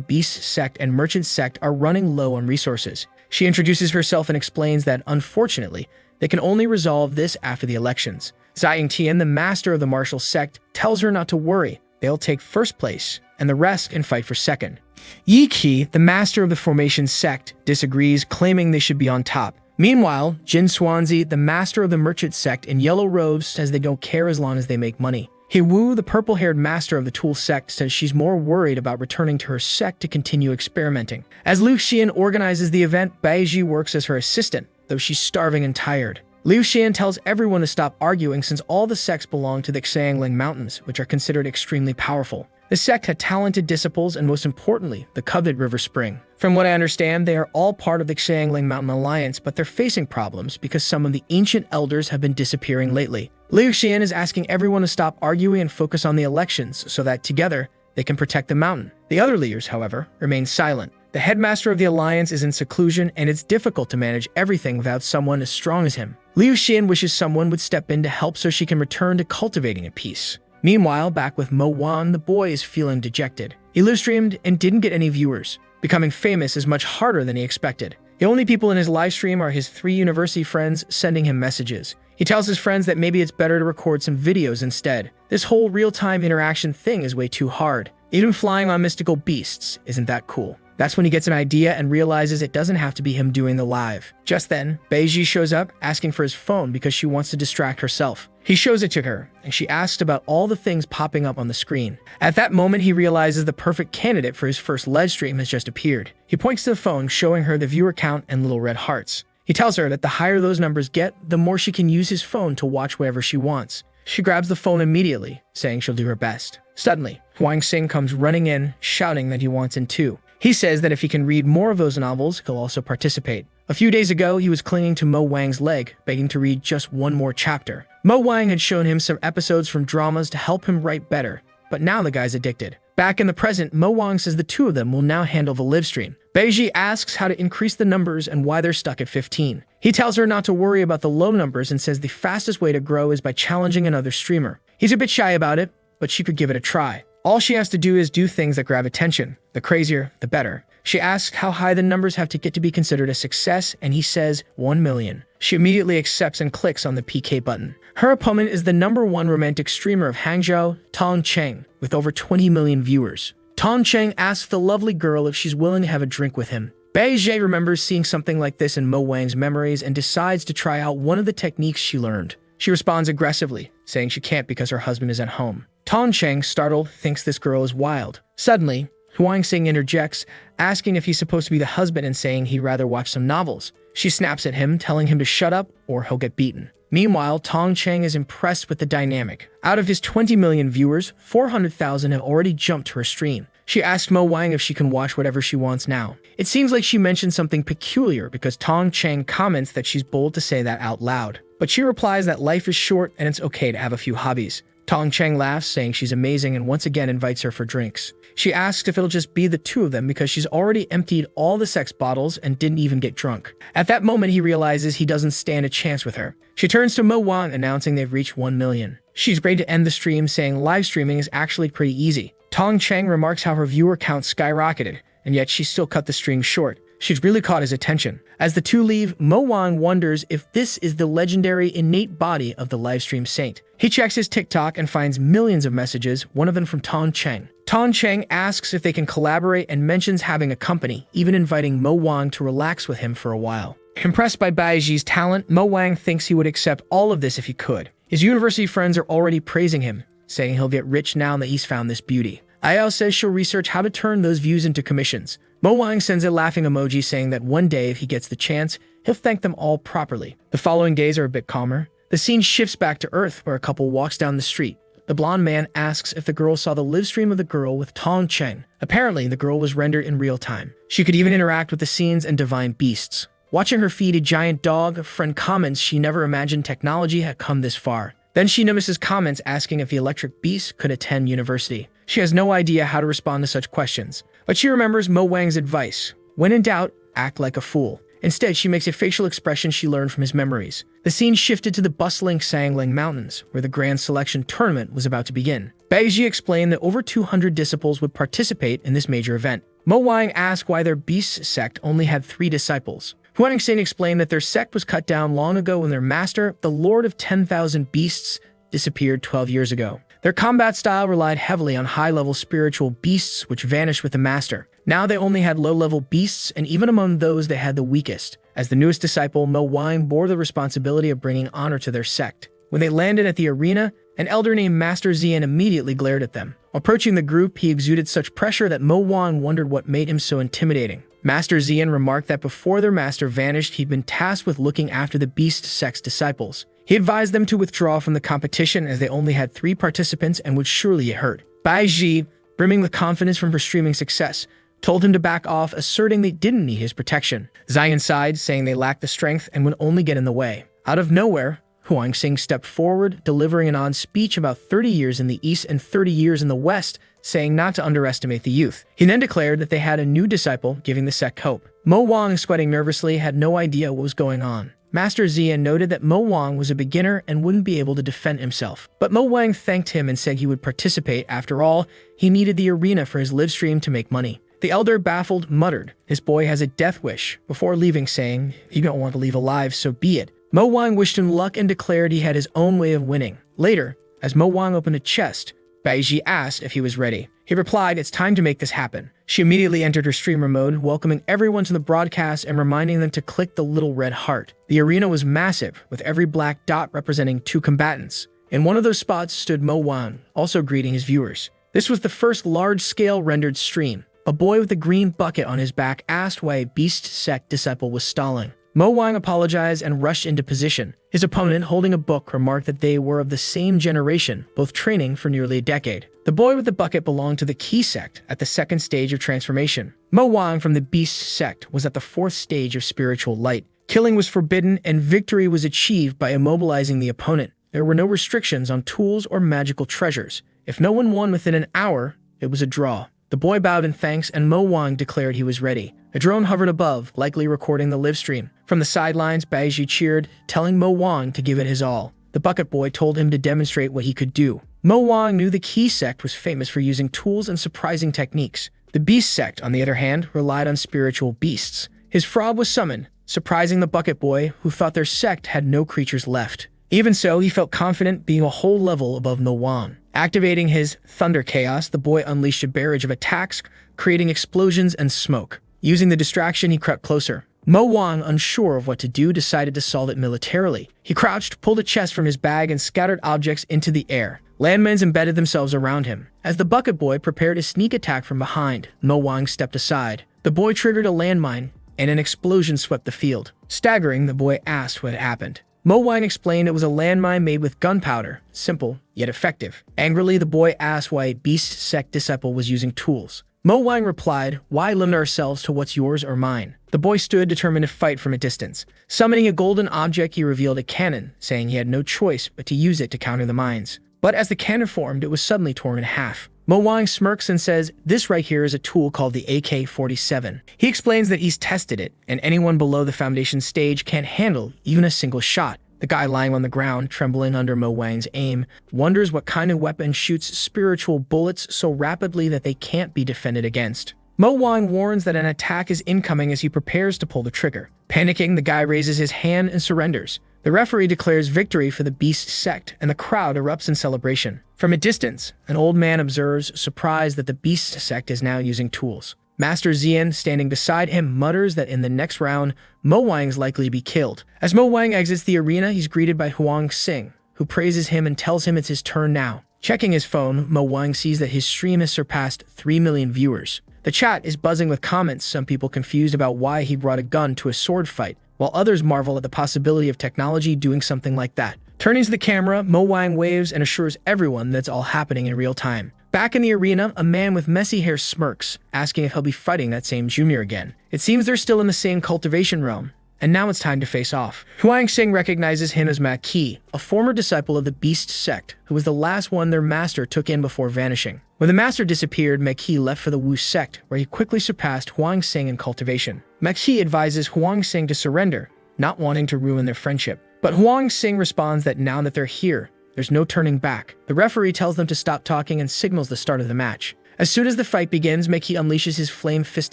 Beast sect and Merchant sect are running low on resources. She introduces herself and explains that, unfortunately, they can only resolve this after the elections. Ziying Tian, the master of the martial sect, tells her not to worry. They'll take first place, and the rest can fight for second. Yi Qi, the master of the formation sect, disagrees, claiming they should be on top. Meanwhile, Jin Swansea, the master of the merchant sect in yellow robes, says they don't care as long as they make money. He Wu, the purple-haired master of the Tool sect, says she's more worried about returning to her sect to continue experimenting. As Liu Xian organizes the event, Baiji works as her assistant, though she's starving and tired. Liu Xian tells everyone to stop arguing since all the sects belong to the Xiangling Mountains, which are considered extremely powerful. The sect had talented disciples and, most importantly, the coveted River Spring. From what I understand, they are all part of the Xiangling Mountain Alliance, but they're facing problems because some of the ancient elders have been disappearing lately. Liu Xian is asking everyone to stop arguing and focus on the elections so that, together, they can protect the mountain. The other leaders, however, remain silent. The headmaster of the alliance is in seclusion, and it's difficult to manage everything without someone as strong as him. Liu Xian wishes someone would step in to help so she can return to cultivating a peace. Meanwhile, back with Mo Wan, the boy is feeling dejected. He live-streamed and didn't get any viewers. Becoming famous is much harder than he expected. The only people in his livestream are his 3 university friends sending him messages. He tells his friends that maybe it's better to record some videos instead. This whole real-time interaction thing is way too hard. Even flying on mystical beasts isn't that cool. That's when he gets an idea and realizes it doesn't have to be him doing the live. Just then, Beiji shows up, asking for his phone because she wants to distract herself. He shows it to her, and she asks about all the things popping up on the screen. At that moment, he realizes the perfect candidate for his first live stream has just appeared. He points to the phone, showing her the viewer count and little red hearts. He tells her that the higher those numbers get, the more she can use his phone to watch whatever she wants. She grabs the phone immediately, saying she'll do her best. Suddenly, Huang Xing comes running in, shouting that he wants in too. He says that if he can read more of those novels, he'll also participate. A few days ago, he was clinging to Mo Wang's leg, begging to read just one more chapter. Mo Wang had shown him some episodes from dramas to help him write better, but now the guy's addicted. Back in the present, Mo Wang says the two of them will now handle the live stream. Beiji asks how to increase the numbers and why they're stuck at 15. He tells her not to worry about the low numbers and says the fastest way to grow is by challenging another streamer. He's a bit shy about it, but she could give it a try. All she has to do is do things that grab attention. The crazier, the better. She asks how high the numbers have to get to be considered a success, and he says 1 million. She immediately accepts and clicks on the PK button. Her opponent is the #1 romantic streamer of Hangzhou, Tong Cheng, with over 20 million viewers. Tong Cheng asks the lovely girl if she's willing to have a drink with him. Beiji remembers seeing something like this in Mo Wang's memories and decides to try out one of the techniques she learned. She responds aggressively, saying she can't because her husband is at home. Tong Cheng, startled, thinks this girl is wild. Suddenly, Huang Xing interjects, asking if he's supposed to be the husband and saying he'd rather watch some novels. She snaps at him, telling him to shut up or he'll get beaten. Meanwhile, Tong Cheng is impressed with the dynamic. Out of his 20 million viewers, 400,000 have already jumped to her stream. She asks Mo Wang if she can watch whatever she wants now. It seems like she mentioned something peculiar because Tong Cheng comments that she's bold to say that out loud. But she replies that life is short and it's okay to have a few hobbies. Tong Cheng laughs, saying she's amazing and once again invites her for drinks. She asks if it'll just be the two of them because she's already emptied all the sex bottles and didn't even get drunk. At that moment, he realizes he doesn't stand a chance with her. She turns to Mo Wan, announcing they've reached 1 million. She's ready to end the stream, saying live streaming is actually pretty easy. Tong Cheng remarks how her viewer count skyrocketed, and yet she still cut the stream short. She's really caught his attention. As the two leave, Mo Wang wonders if this is the legendary innate body of the livestream saint. He checks his TikTok and finds millions of messages, one of them from Tong Cheng. Tong Cheng asks if they can collaborate and mentions having a company, even inviting Mo Wang to relax with him for a while. Impressed by Baiji's talent, Mo Wang thinks he would accept all of this if he could. His university friends are already praising him, saying he'll get rich now that he's found this beauty. Ayao says she'll research how to turn those views into commissions. Mo Wang sends a laughing emoji saying that one day, if he gets the chance, he'll thank them all properly. The following days are a bit calmer. The scene shifts back to Earth, where a couple walks down the street. The blonde man asks if the girl saw the live stream of the girl with Tong Cheng. Apparently, the girl was rendered in real time. She could even interact with the scenes and divine beasts. Watching her feed a giant dog, a friend comments she never imagined technology had come this far. Then she notices comments asking if the electric beast could attend university. She has no idea how to respond to such questions. But she remembers Mo Wang's advice. When in doubt, act like a fool. Instead, she makes a facial expression she learned from his memories. The scene shifted to the bustling Sangling Mountains, where the Grand Selection Tournament was about to begin. Baiji explained that over 200 disciples would participate in this major event. Mo Wang asked why their beast sect only had 3 disciples. Huanxing explained that their sect was cut down long ago when their master, the Lord of 10,000 Beasts, disappeared 12 years ago. Their combat style relied heavily on high-level spiritual beasts which vanished with the master. Now they only had low-level beasts, and even among those they had the weakest. As the newest disciple, Mo Wang bore the responsibility of bringing honor to their sect. When they landed at the arena, an elder named Master Xian immediately glared at them. Approaching the group, he exuded such pressure that Mo Wang wondered what made him so intimidating. Master Xian remarked that before their master vanished, he'd been tasked with looking after the beast sect's disciples. He advised them to withdraw from the competition as they only had 3 participants and would surely get hurt. Bai Ji, brimming with confidence from her streaming success, told him to back off, asserting they didn't need his protection. Xian sighed, saying they lacked the strength and would only get in the way. Out of nowhere, Huanxing stepped forward, delivering an odd speech about 30 years in the east and 30 years in the west, saying not to underestimate the youth. He then declared that they had a new disciple, giving the sect hope. Mo Wang, sweating nervously, had no idea what was going on. Master Xian noted that Mo Wang was a beginner and wouldn't be able to defend himself. But Mo Wang thanked him and said he would participate. After all, he needed the arena for his live stream to make money. The elder, baffled, muttered, "His boy has a death wish," before leaving, saying, "You don't want to leave alive, so be it." Mo Wang wished him luck and declared he had his own way of winning. Later, as Mo Wang opened a chest, Baiji asked if he was ready. He replied, "It's time to make this happen." She immediately entered her streamer mode, welcoming everyone to the broadcast and reminding them to click the little red heart. The arena was massive, with every black dot representing 2 combatants. In one of those spots stood Mo Wang, also greeting his viewers. This was the first large-scale rendered stream. A boy with a green bucket on his back asked why a beast sect disciple was stalling. Mo Wang apologized and rushed into position. His opponent, holding a book, remarked that they were of the same generation, both training for nearly a decade. The boy with the bucket belonged to the Key sect at the 2nd stage of transformation. Mo Wang from the Beast sect was at the 4th stage of spiritual light. Killing was forbidden and victory was achieved by immobilizing the opponent. There were no restrictions on tools or magical treasures. If no one won within an hour, it was a draw. The boy bowed in thanks and Mo Wang declared he was ready. A drone hovered above, likely recording the live stream. From the sidelines, Baiji cheered, telling Mo Wang to give it his all. The bucket boy told him to demonstrate what he could do. Mo Wang knew the Key sect was famous for using tools and surprising techniques. The Beast sect, on the other hand, relied on spiritual beasts. His frog was summoned, surprising the bucket boy, who thought their sect had no creatures left. Even so, he felt confident, being a whole level above Mo Wang. Activating his Thunder Chaos, the boy unleashed a barrage of attacks, creating explosions and smoke. Using the distraction, he crept closer. Mo Wang, unsure of what to do, decided to solve it militarily. He crouched, pulled a chest from his bag, and scattered objects into the air. Landmines embedded themselves around him. As the bucket boy prepared a sneak attack from behind, Mo Wang stepped aside. The boy triggered a landmine, and an explosion swept the field. Staggering, the boy asked what had happened. Mo Wang explained it was a landmine made with gunpowder, simple, yet effective. Angrily, the boy asked why a Beast sect disciple was using tools. Mo Wang replied, "Why limit ourselves to what's yours or mine?" The boy stood, determined to fight from a distance. Summoning a golden object, he revealed a cannon, saying he had no choice but to use it to counter the mines. But as the cannon formed, it was suddenly torn in half. Mo Wang smirks and says, "This right here is a tool called the AK-47. He explains that he's tested it, and anyone below the foundation stage can't handle even a single shot. The guy lying on the ground, trembling under Mo Wang's aim, wonders what kind of weapon shoots spiritual bullets so rapidly that they can't be defended against. Mo Wang warns that an attack is incoming as he prepares to pull the trigger. Panicking, the guy raises his hand and surrenders. The referee declares victory for the Beast sect, and the crowd erupts in celebration. From a distance, an old man observes, surprised that the Beast sect is now using tools. Master Xian, standing beside him, mutters that in the next round, Mo Wang is likely to be killed. As Mo Wang exits the arena, he's greeted by Huanxing, who praises him and tells him it's his turn now. Checking his phone, Mo Wang sees that his stream has surpassed 3 million viewers. The chat is buzzing with comments, some people confused about why he brought a gun to a sword fight, while others marvel at the possibility of technology doing something like that. Turning to the camera, Mo Wang waves and assures everyone that it's all happening in real time. Back in the arena, a man with messy hair smirks, asking if he'll be fighting that same junior again. It seems they're still in the same cultivation realm. and now it's time to face off. Huang Xing recognizes him as Ma Qi, a former disciple of the Beast sect, who was the last one their master took in before vanishing. When the master disappeared, Ma Qi left for the Wu sect, where he quickly surpassed Huang Xing in cultivation. Ma Qi advises Huang Xing to surrender, not wanting to ruin their friendship. But Huang Xing responds that now that they're here, there's no turning back. The referee tells them to stop talking and signals the start of the match. As soon as the fight begins, Ma Qi unleashes his flame fist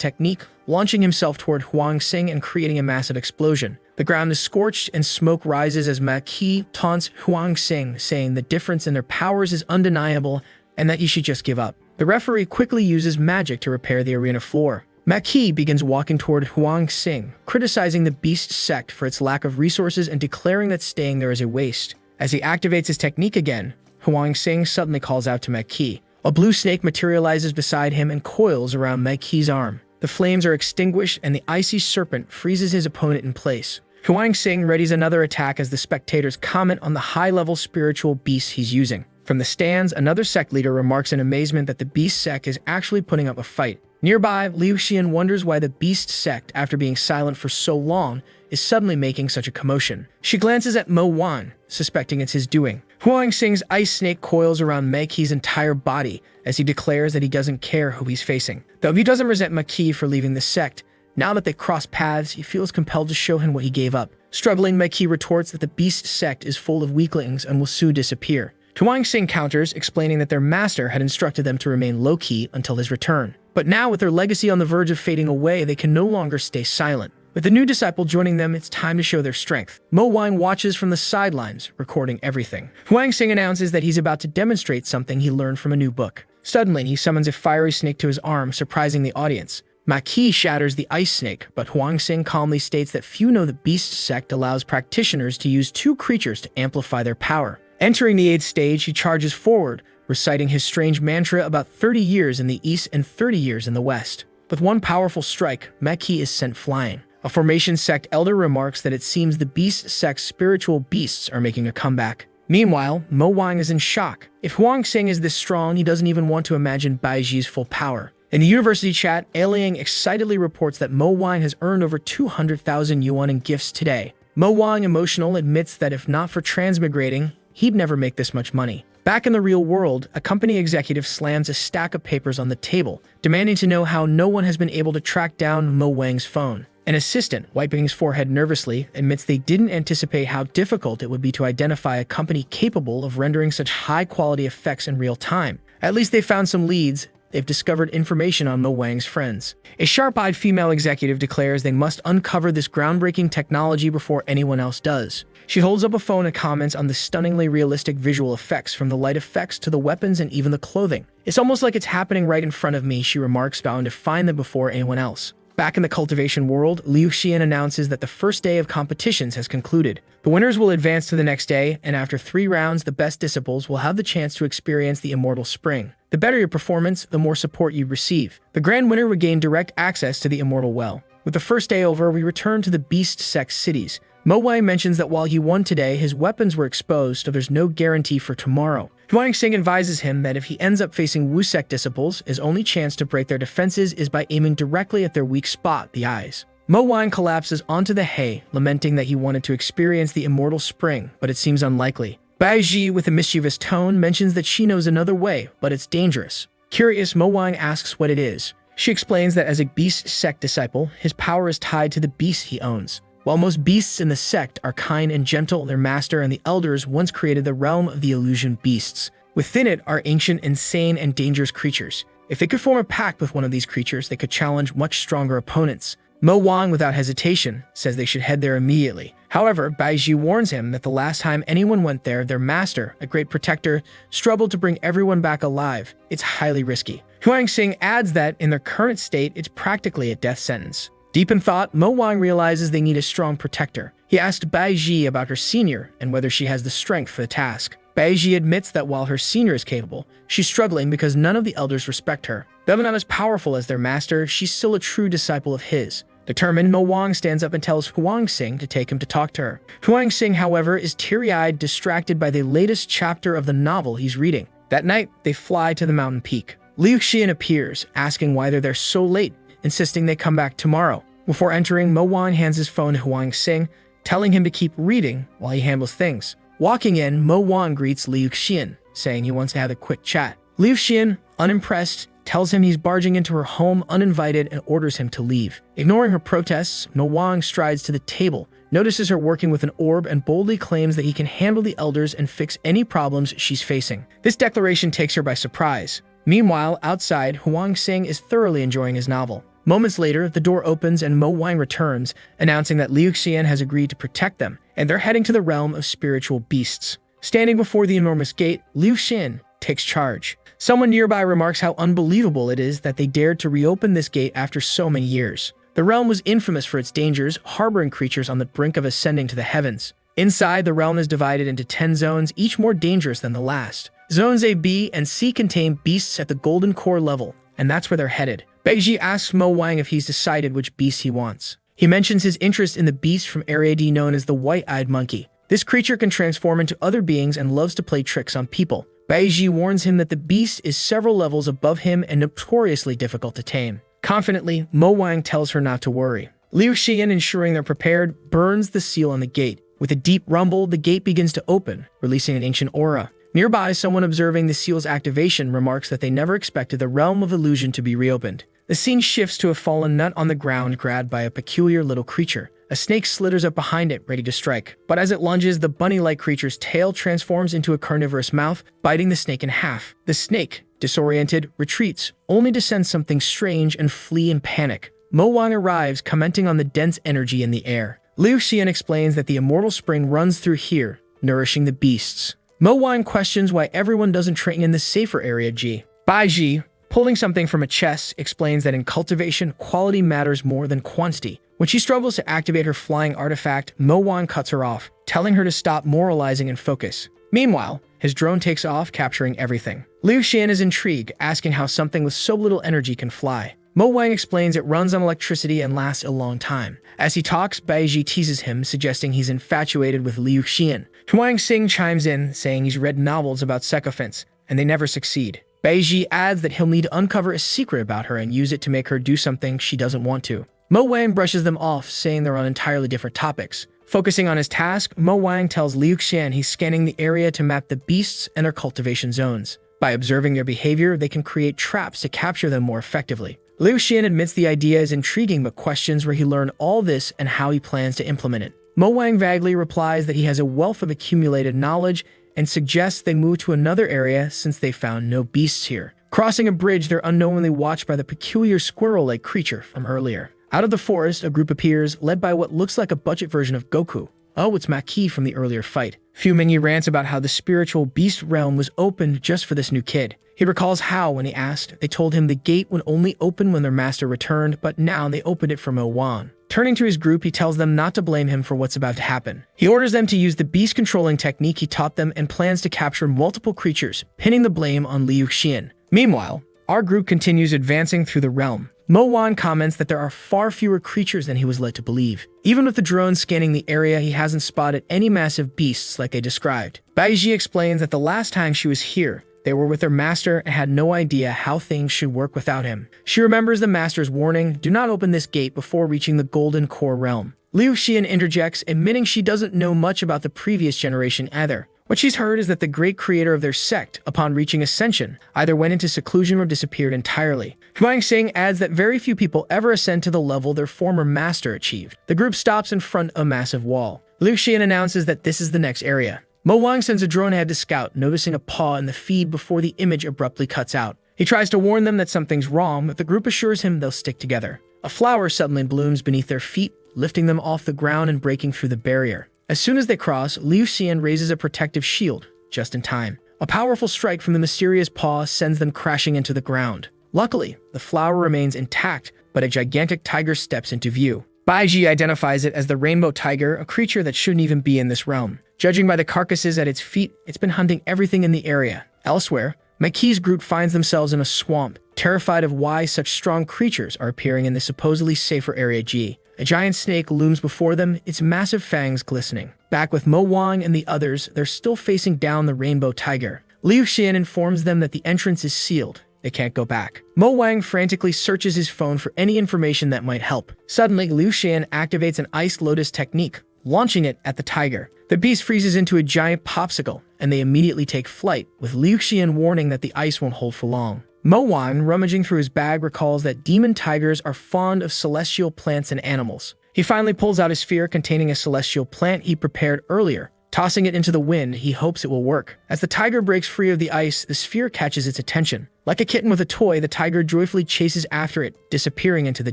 technique, launching himself toward Huang Xing and creating a massive explosion. The ground is scorched and smoke rises as Ma Qi taunts Huang Xing, saying the difference in their powers is undeniable and that he should just give up. The referee quickly uses magic to repair the arena floor. Ma Qi begins walking toward Huang Xing, criticizing the Beast sect for its lack of resources and declaring that staying there is a waste. As he activates his technique again, Huang Xing suddenly calls out to Ma Qi. A blue snake materializes beside him and coils around Ma Qi's arm. The flames are extinguished and the icy serpent freezes his opponent in place. Huang Xing readies another attack as the spectators comment on the high-level spiritual beast he's using. From the stands, another sect leader remarks in amazement that the Beast sect is actually putting up a fight. Nearby, Liu Xian wonders why the Beast sect, after being silent for so long, is suddenly making such a commotion. She glances at Mo Wan, suspecting it's his doing. Huang Xing's ice snake coils around Ma Qi's entire body as he declares that he doesn't care who he's facing. Though he doesn't resent Ma Qi for leaving the sect, now that they cross paths, he feels compelled to show him what he gave up. Struggling, Ma Qi retorts that the Beast sect is full of weaklings and will soon disappear. Huang Xing counters, explaining that their master had instructed them to remain low-key until his return. But now, with their legacy on the verge of fading away, they can no longer stay silent. With the new disciple joining them, it's time to show their strength. Mo Wang watches from the sidelines, recording everything. Huang Xing announces that he's about to demonstrate something he learned from a new book. Suddenly, he summons a fiery snake to his arm, surprising the audience. Ma Qi shatters the ice snake, but Huang Xing calmly states that few know the Beast sect allows practitioners to use two creatures to amplify their power. Entering the 8th stage, he charges forward, reciting his strange mantra about 30 years in the east and 30 years in the west. With one powerful strike, Ma Qi is sent flying. A formation sect elder remarks that it seems the Beast sect's spiritual beasts are making a comeback. Meanwhile, Mo Wang is in shock. If Huang Xing is this strong, he doesn't even want to imagine Baiji's full power. In the university chat, Liang excitedly reports that Mo Wang has earned over 200,000 yuan in gifts today. Mo Wang, emotional, admits that if not for transmigrating, he'd never make this much money. Back in the real world, a company executive slams a stack of papers on the table, demanding to know how no one has been able to track down Mo Wang's phone. An assistant, wiping his forehead nervously, admits they didn't anticipate how difficult it would be to identify a company capable of rendering such high-quality effects in real time. At least they found some leads. They've discovered information on Mo Wang's friends. A sharp-eyed female executive declares they must uncover this groundbreaking technology before anyone else does. She holds up a phone and comments on the stunningly realistic visual effects, from the light effects to the weapons and even the clothing. It's almost like it's happening right in front of me, she remarks, vowing to find them before anyone else. Back in the cultivation world, Liu Xian announces that the first day of competitions has concluded. The winners will advance to the next day, and after 3 rounds, the best disciples will have the chance to experience the immortal spring. The better your performance, the more support you receive. The grand winner would gain direct access to the immortal well. With the first day over, we return to the Beast sect cities. Mo Wang mentions that while he won today, his weapons were exposed, so there's no guarantee for tomorrow. Huang Xing advises him that if he ends up facing Wu sect disciples, his only chance to break their defenses is by aiming directly at their weak spot, the eyes. Mo Wang collapses onto the hay, lamenting that he wanted to experience the immortal spring, but it seems unlikely. Bai Ji, with a mischievous tone, mentions that she knows another way, but it's dangerous. Curious, Mo Wang asks what it is. She explains that as a Beast sect disciple, his power is tied to the beast he owns. While most beasts in the sect are kind and gentle, their master and the elders once created the realm of the illusion beasts. Within it are ancient, insane, and dangerous creatures. If they could form a pact with one of these creatures, they could challenge much stronger opponents. Mo Wang, without hesitation, says they should head there immediately. However, Baiji warns him that the last time anyone went there, their master, a great protector, struggled to bring everyone back alive. It's highly risky. Huang Xing adds that, in their current state, it's practically a death sentence. Deep in thought, Mo Wang realizes they need a strong protector. He asked Bai Ji about her senior and whether she has the strength for the task. Bai Ji admits that while her senior is capable, she's struggling because none of the elders respect her. Though not as powerful as their master, she's still a true disciple of his. Determined, Mo Wang stands up and tells Huang Xing to take him to talk to her. Huang Xing, however, is teary-eyed, distracted by the latest chapter of the novel he's reading. That night, they fly to the mountain peak. Liu Xian appears, asking why they're there so late, insisting they come back tomorrow. Before entering, Mo Wang hands his phone to Huang Xing, telling him to keep reading while he handles things. Walking in, Mo Wang greets Liu Xian, saying he wants to have a quick chat. Liu Xian, unimpressed, tells him he's barging into her home uninvited and orders him to leave. Ignoring her protests, Mo Wang strides to the table, notices her working with an orb, and boldly claims that he can handle the elders and fix any problems she's facing. This declaration takes her by surprise. Meanwhile, outside, Huang Xing is thoroughly enjoying his novel. Moments later, the door opens and Mo Wang returns, announcing that Liu Xian has agreed to protect them, and they're heading to the realm of spiritual beasts. Standing before the enormous gate, Liu Xian takes charge. Someone nearby remarks how unbelievable it is that they dared to reopen this gate after so many years. The realm was infamous for its dangers, harboring creatures on the brink of ascending to the heavens. Inside, the realm is divided into 10 zones, each more dangerous than the last. Zones A, B, and C contain beasts at the golden core level, and that's where they're headed. Beiji asks Mo Wang if he's decided which beast he wants. He mentions his interest in the beast from Area D known as the white-eyed monkey. This creature can transform into other beings and loves to play tricks on people. Beiji warns him that the beast is several levels above him and notoriously difficult to tame. Confidently, Mo Wang tells her not to worry. Liu Xian, ensuring they're prepared, burns the seal on the gate. With a deep rumble, the gate begins to open, releasing an ancient aura. Nearby, someone observing the seal's activation remarks that they never expected the realm of illusion to be reopened. The scene shifts to a fallen nut on the ground grabbed by a peculiar little creature. A snake slithers up behind it, ready to strike. But as it lunges, the bunny-like creature's tail transforms into a carnivorous mouth, biting the snake in half. The snake, disoriented, retreats, only to sense something strange and flee in panic. Mo Wang arrives, commenting on the dense energy in the air. Liu Xian explains that the immortal spring runs through here, nourishing the beasts. Mo Wang questions why everyone doesn't train in the safer area G. Bai Ji, pulling something from a chest, explains that in cultivation, quality matters more than quantity. When she struggles to activate her flying artifact, Mo Wang cuts her off, telling her to stop moralizing and focus. Meanwhile, his drone takes off, capturing everything. Liu Xian is intrigued, asking how something with so little energy can fly. Mo Wang explains it runs on electricity and lasts a long time. As he talks, Baiji teases him, suggesting he's infatuated with Liu Xian. Huang Xing chimes in, saying he's read novels about sycophants, and they never succeed. Beiji adds that he'll need to uncover a secret about her and use it to make her do something she doesn't want to. Mo Wang brushes them off, saying they're on entirely different topics. Focusing on his task, Mo Wang tells Liu Xian he's scanning the area to map the beasts and their cultivation zones. By observing their behavior, they can create traps to capture them more effectively. Liu Xian admits the idea is intriguing but questions where he learned all this and how he plans to implement it. Mo Wang vaguely replies that he has a wealth of accumulated knowledge and suggests they move to another area since they found no beasts here. Crossing a bridge, they're unknowingly watched by the peculiar squirrel-like creature from earlier. Out of the forest, a group appears, led by what looks like a budget version of Goku. Oh, it's Maki from the earlier fight. Fu Mingyi rants about how the spiritual beast realm was opened just for this new kid. He recalls how, when he asked, they told him the gate would only open when their master returned, but now they opened it for Mo Wang. Turning to his group, he tells them not to blame him for what's about to happen. He orders them to use the beast-controlling technique he taught them and plans to capture multiple creatures, pinning the blame on Liu Xian. Meanwhile, our group continues advancing through the realm. Mo Wang comments that there are far fewer creatures than he was led to believe. Even with the drone scanning the area, he hasn't spotted any massive beasts like they described. Baiji explains that the last time she was here, they were with their master and had no idea how things should work without him. She remembers the master's warning, do not open this gate before reaching the Golden Core realm. Liu Xian interjects, admitting she doesn't know much about the previous generation either. What she's heard is that the great creator of their sect, upon reaching ascension, either went into seclusion or disappeared entirely. Huang Xing adds that very few people ever ascend to the level their former master achieved. The group stops in front of a massive wall. Liu Xian announces that this is the next area. Mo Wang sends a drone ahead to scout, noticing a paw in the feed before the image abruptly cuts out. He tries to warn them that something's wrong, but the group assures him they'll stick together. A flower suddenly blooms beneath their feet, lifting them off the ground and breaking through the barrier. As soon as they cross, Liu Xian raises a protective shield, just in time. A powerful strike from the mysterious paw sends them crashing into the ground. Luckily, the flower remains intact, but a gigantic tiger steps into view. Baiji identifies it as the rainbow tiger, a creature that shouldn't even be in this realm. Judging by the carcasses at its feet, it's been hunting everything in the area. Elsewhere, Maki's group finds themselves in a swamp, terrified of why such strong creatures are appearing in the supposedly safer area G. A giant snake looms before them, its massive fangs glistening. Back with Mo Wang and the others, they're still facing down the rainbow tiger. Liu Xian informs them that the entrance is sealed, it can't go back. Mo Wang frantically searches his phone for any information that might help. Suddenly, Liu Xian activates an Ice Lotus technique, launching it at the tiger. The beast freezes into a giant popsicle, and they immediately take flight, with Liu Xian warning that the ice won't hold for long. Mo Wang, rummaging through his bag, recalls that demon tigers are fond of celestial plants and animals. He finally pulls out a sphere containing a celestial plant he prepared earlier. Tossing it into the wind, he hopes it will work. As the tiger breaks free of the ice, the sphere catches its attention. Like a kitten with a toy, the tiger joyfully chases after it, disappearing into the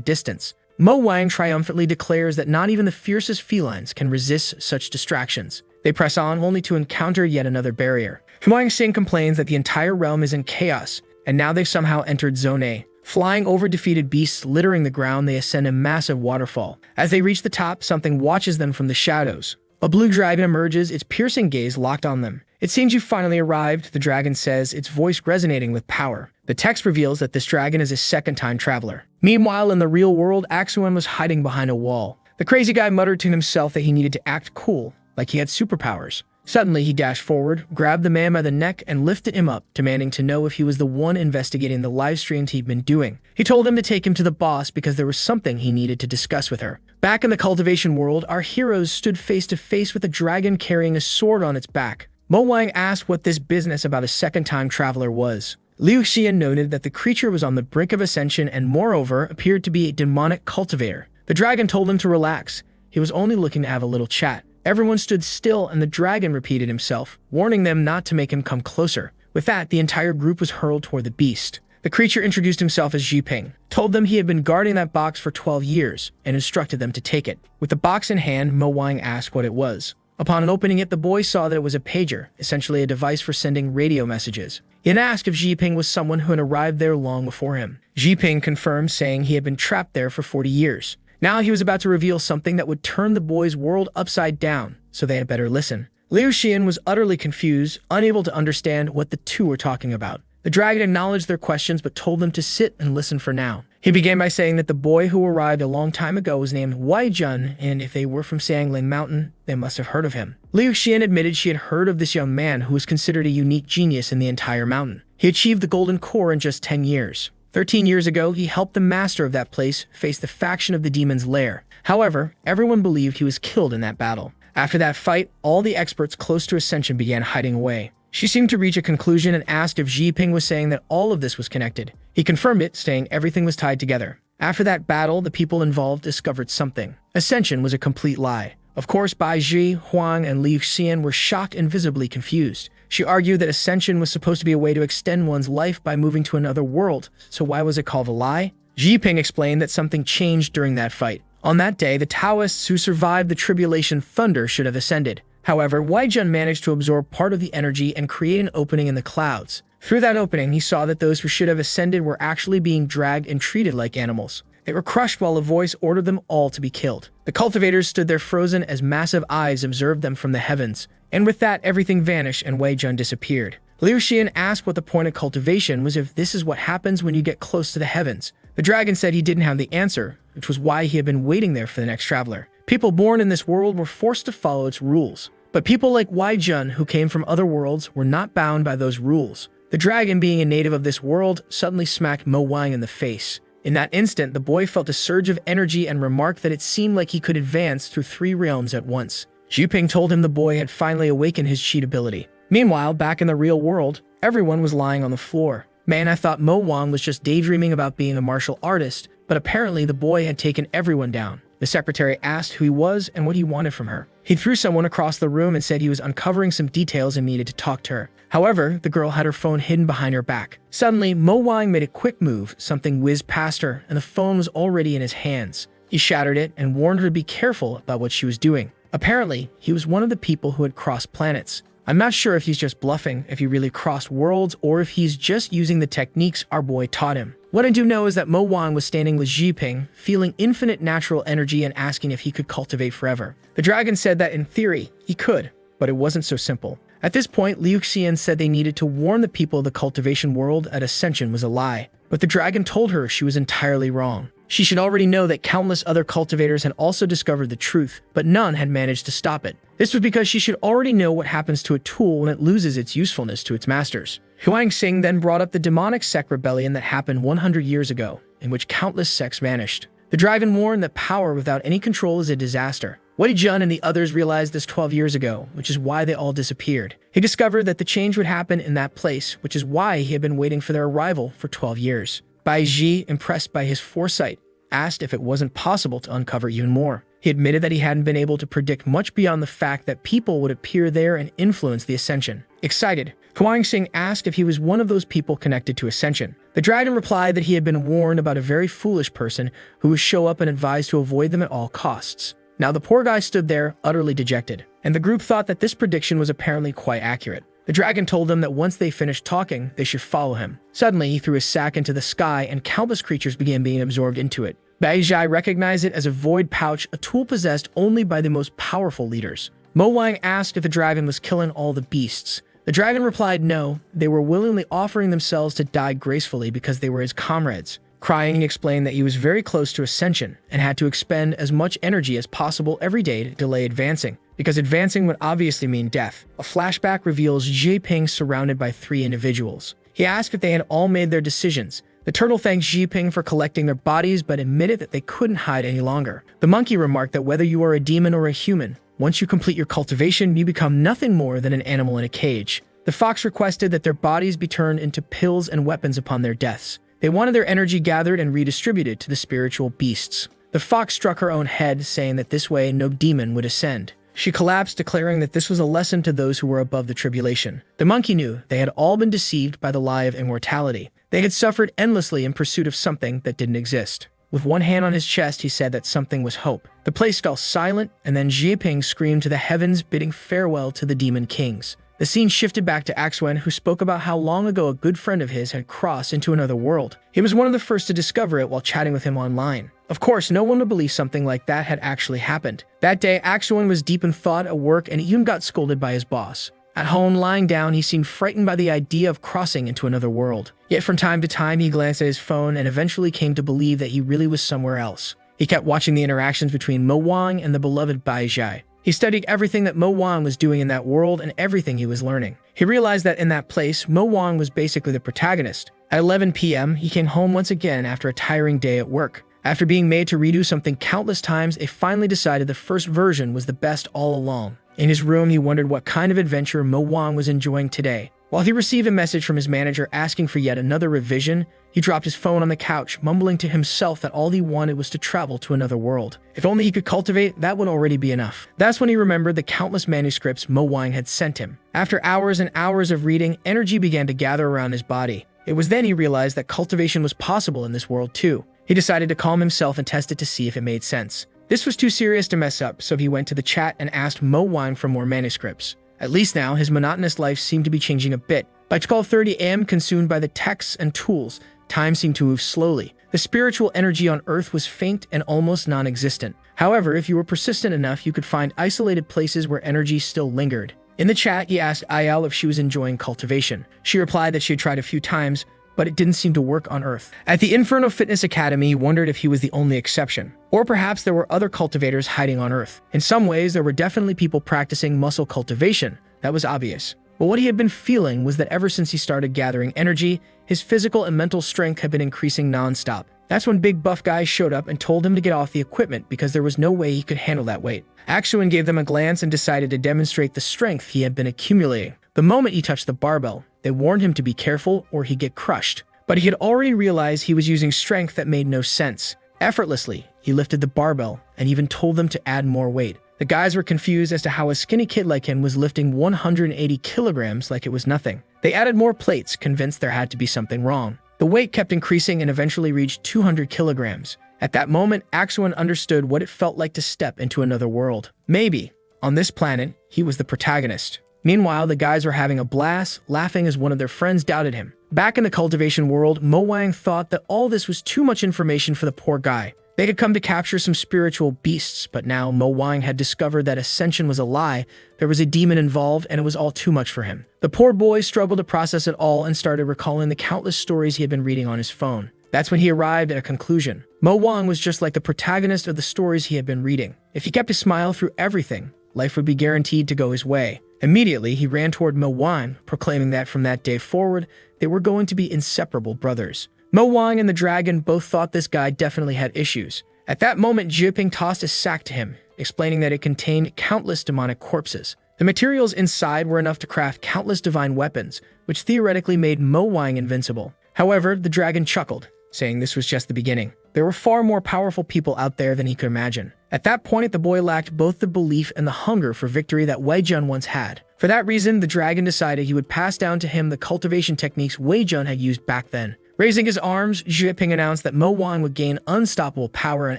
distance. Mo Wang triumphantly declares that not even the fiercest felines can resist such distractions. They press on only to encounter yet another barrier. Huang Xing complains that the entire realm is in chaos, and now they've somehow entered Zone A. Flying over defeated beasts littering the ground, they ascend a massive waterfall. As they reach the top, something watches them from the shadows. A blue dragon emerges, its piercing gaze locked on them. "It seems you finally arrived," the dragon says, its voice resonating with power. The text reveals that this dragon is a second-time traveler. Meanwhile, in the real world, Axuan was hiding behind a wall. The crazy guy muttered to himself that he needed to act cool, like he had superpowers. Suddenly, he dashed forward, grabbed the man by the neck, and lifted him up, demanding to know if he was the one investigating the live streams he'd been doing. He told him to take him to the boss because there was something he needed to discuss with her. Back in the cultivation world, our heroes stood face to face with a dragon carrying a sword on its back. Mo Wang asked what this business about a second-time traveler was. Liu Xian noted that the creature was on the brink of ascension and moreover appeared to be a demonic cultivator. The dragon told him to relax. He was only looking to have a little chat. Everyone stood still and the dragon repeated himself, warning them not to make him come closer. With that, the entire group was hurled toward the beast. The creature introduced himself as Jiping, told them he had been guarding that box for 12 years, and instructed them to take it. With the box in hand, Mo Wang asked what it was. Upon opening it, the boy saw that it was a pager, essentially a device for sending radio messages. He had asked if Jiping was someone who had arrived there long before him. Jiping confirmed, saying he had been trapped there for 40 years. Now he was about to reveal something that would turn the boy's world upside down, so they had better listen. Liu Xian was utterly confused, unable to understand what the two were talking about. The dragon acknowledged their questions but told them to sit and listen for now. He began by saying that the boy who arrived a long time ago was named Wai Jun, and if they were from Sangling Mountain, they must have heard of him. Liu Xian admitted she had heard of this young man who was considered a unique genius in the entire mountain. He achieved the Golden Core in just 10 years. 13 years ago, he helped the master of that place face the faction of the demon's lair. However, everyone believed he was killed in that battle. After that fight, all the experts close to Ascension began hiding away. She seemed to reach a conclusion and asked if Jiping was saying that all of this was connected. He confirmed it, saying everything was tied together. After that battle, the people involved discovered something. Ascension was a complete lie. Of course, Bai Ji, Huang, and Liu Xian were shocked and visibly confused. She argued that Ascension was supposed to be a way to extend one's life by moving to another world, so why was it called a lie? Jiping explained that something changed during that fight. On that day, the Taoists who survived the Tribulation Thunder should have ascended. However, Wai Jun managed to absorb part of the energy and create an opening in the clouds. Through that opening, he saw that those who should have ascended were actually being dragged and treated like animals. They were crushed while a voice ordered them all to be killed. The cultivators stood there frozen as massive eyes observed them from the heavens. And with that, everything vanished and Wai Jun disappeared. Liu Xian asked what the point of cultivation was, if this is what happens when you get close to the heavens. The dragon said he didn't have the answer, which was why he had been waiting there for the next traveler. People born in this world were forced to follow its rules. But people like Wai Jun, who came from other worlds, were not bound by those rules. The dragon, being a native of this world, suddenly smacked Mo Wang in the face. In that instant, the boy felt a surge of energy and remarked that it seemed like he could advance through 3 realms at once. Jiping told him the boy had finally awakened his cheat ability. Meanwhile, back in the real world, everyone was lying on the floor. Man, I thought Mo Wang was just daydreaming about being a martial artist, but apparently the boy had taken everyone down. The secretary asked who he was and what he wanted from her. He threw someone across the room and said he was uncovering some details and needed to talk to her. However, the girl had her phone hidden behind her back. Suddenly, Mo Wang made a quick move, something whizzed past her, and the phone was already in his hands. He shattered it and warned her to be careful about what she was doing. Apparently, he was one of the people who had crossed planets. I'm not sure if he's just bluffing, if he really crossed worlds, or if he's just using the techniques our boy taught him. What I do know is that Mo Wang was standing with Jiping, feeling infinite natural energy and asking if he could cultivate forever. The dragon said that in theory, he could, but it wasn't so simple. At this point, Liu Xian said they needed to warn the people of the cultivation world that Ascension was a lie. But the dragon told her she was entirely wrong. She should already know that countless other cultivators had also discovered the truth, but none had managed to stop it. This was because she should already know what happens to a tool when it loses its usefulness to its masters. Huang Xing then brought up the demonic sect rebellion that happened 100 years ago, in which countless sects vanished. The dragon warned that power without any control is a disaster. Wei Jun and the others realized this 12 years ago, which is why they all disappeared. He discovered that the change would happen in that place, which is why he had been waiting for their arrival for 12 years. Bai Ji, impressed by his foresight, asked if it wasn't possible to uncover even more. He admitted that he hadn't been able to predict much beyond the fact that people would appear there and influence the ascension. Excited, Huang Xing asked if he was one of those people connected to ascension. The dragon replied that he had been warned about a very foolish person who would show up and advised to avoid them at all costs. Now the poor guy stood there, utterly dejected, and the group thought that this prediction was apparently quite accurate. The dragon told them that once they finished talking, they should follow him. Suddenly, he threw his sack into the sky and countless creatures began being absorbed into it. Bai Zhai recognized it as a void pouch, a tool possessed only by the most powerful leaders. Mo Wang asked if the dragon was killing all the beasts. The dragon replied no, they were willingly offering themselves to die gracefully because they were his comrades. Crying, he explained that he was very close to ascension and had to expend as much energy as possible every day to delay advancing, because advancing would obviously mean death. A flashback reveals Xi Ping surrounded by 3 individuals. He asked if they had all made their decisions. The turtle thanked Xi Ping for collecting their bodies but admitted that they couldn't hide any longer. The monkey remarked that whether you are a demon or a human, once you complete your cultivation, you become nothing more than an animal in a cage. The fox requested that their bodies be turned into pills and weapons upon their deaths. They wanted their energy gathered and redistributed to the spiritual beasts. The fox struck her own head, saying that this way no demon would ascend. She collapsed, declaring that this was a lesson to those who were above the tribulation. The monkey knew they had all been deceived by the lie of immortality. They had suffered endlessly in pursuit of something that didn't exist. With one hand on his chest, he said that something was hope. The place fell silent, and then Xi Ping screamed to the heavens, bidding farewell to the demon kings. The scene shifted back to Axuen, who spoke about how long ago a good friend of his had crossed into another world. He was one of the first to discover it while chatting with him online. Of course, no one would believe something like that had actually happened. That day, Axuen was deep in thought at work and even got scolded by his boss. At home, lying down, he seemed frightened by the idea of crossing into another world. Yet from time to time, he glanced at his phone and eventually came to believe that he really was somewhere else. He kept watching the interactions between Mo Wang and the beloved Bai Zhai. He studied everything that Mo Wang was doing in that world and everything he was learning. He realized that in that place, Mo Wang was basically the protagonist. At 11 p.m., he came home once again after a tiring day at work. After being made to redo something countless times, they finally decided the first version was the best all along. In his room, he wondered what kind of adventure Mo Wang was enjoying today. While he received a message from his manager asking for yet another revision, he dropped his phone on the couch, mumbling to himself that all he wanted was to travel to another world. If only he could cultivate, that would already be enough. That's when he remembered the countless manuscripts Mo Wang had sent him. After hours and hours of reading, energy began to gather around his body. It was then he realized that cultivation was possible in this world too. He decided to calm himself and test it to see if it made sense. This was too serious to mess up, so he went to the chat and asked Mo Wang for more manuscripts. At least now, his monotonous life seemed to be changing a bit. By 12:30 a.m., consumed by the texts and tools, time seemed to move slowly. The spiritual energy on Earth was faint and almost non-existent. However, if you were persistent enough, you could find isolated places where energy still lingered. In the chat, he asked Yahello if she was enjoying cultivation. She replied that she had tried a few times, but it didn't seem to work on Earth. At the Inferno Fitness Academy, he wondered if he was the only exception. Or perhaps there were other cultivators hiding on Earth. In some ways, there were definitely people practicing muscle cultivation. That was obvious. But what he had been feeling was that ever since he started gathering energy, his physical and mental strength had been increasing non-stop. That's when Big Buff Guy showed up and told him to get off the equipment because there was no way he could handle that weight. Axuen gave them a glance and decided to demonstrate the strength he had been accumulating. The moment he touched the barbell, they warned him to be careful or he'd get crushed. But he had already realized he was using strength that made no sense. Effortlessly, he lifted the barbell and even told them to add more weight. The guys were confused as to how a skinny kid like him was lifting 180 kilograms like it was nothing. They added more plates, convinced there had to be something wrong. The weight kept increasing and eventually reached 200 kilograms. At that moment, Axuen understood what it felt like to step into another world. Maybe, on this planet, he was the protagonist. Meanwhile, the guys were having a blast, laughing as one of their friends doubted him. Back in the cultivation world, Mo Wang thought that all this was too much information for the poor guy. They had come to capture some spiritual beasts, but now Mo Wang had discovered that ascension was a lie, there was a demon involved, and it was all too much for him. The poor boy struggled to process it all and started recalling the countless stories he had been reading on his phone. That's when he arrived at a conclusion. Mo Wang was just like the protagonist of the stories he had been reading. If he kept his smile through everything, life would be guaranteed to go his way. Immediately, he ran toward Mo Wang, proclaiming that from that day forward, they were going to be inseparable brothers. Mo Wang and the dragon both thought this guy definitely had issues. At that moment, Jiping tossed a sack to him, explaining that it contained countless demonic corpses. The materials inside were enough to craft countless divine weapons, which theoretically made Mo Wang invincible. However, the dragon chuckled, saying this was just the beginning. There were far more powerful people out there than he could imagine. At that point, the boy lacked both the belief and the hunger for victory that Wei Jun once had. For that reason, the dragon decided he would pass down to him the cultivation techniques Wei Jun had used back then. Raising his arms, Jiping announced that Mo Wang would gain unstoppable power and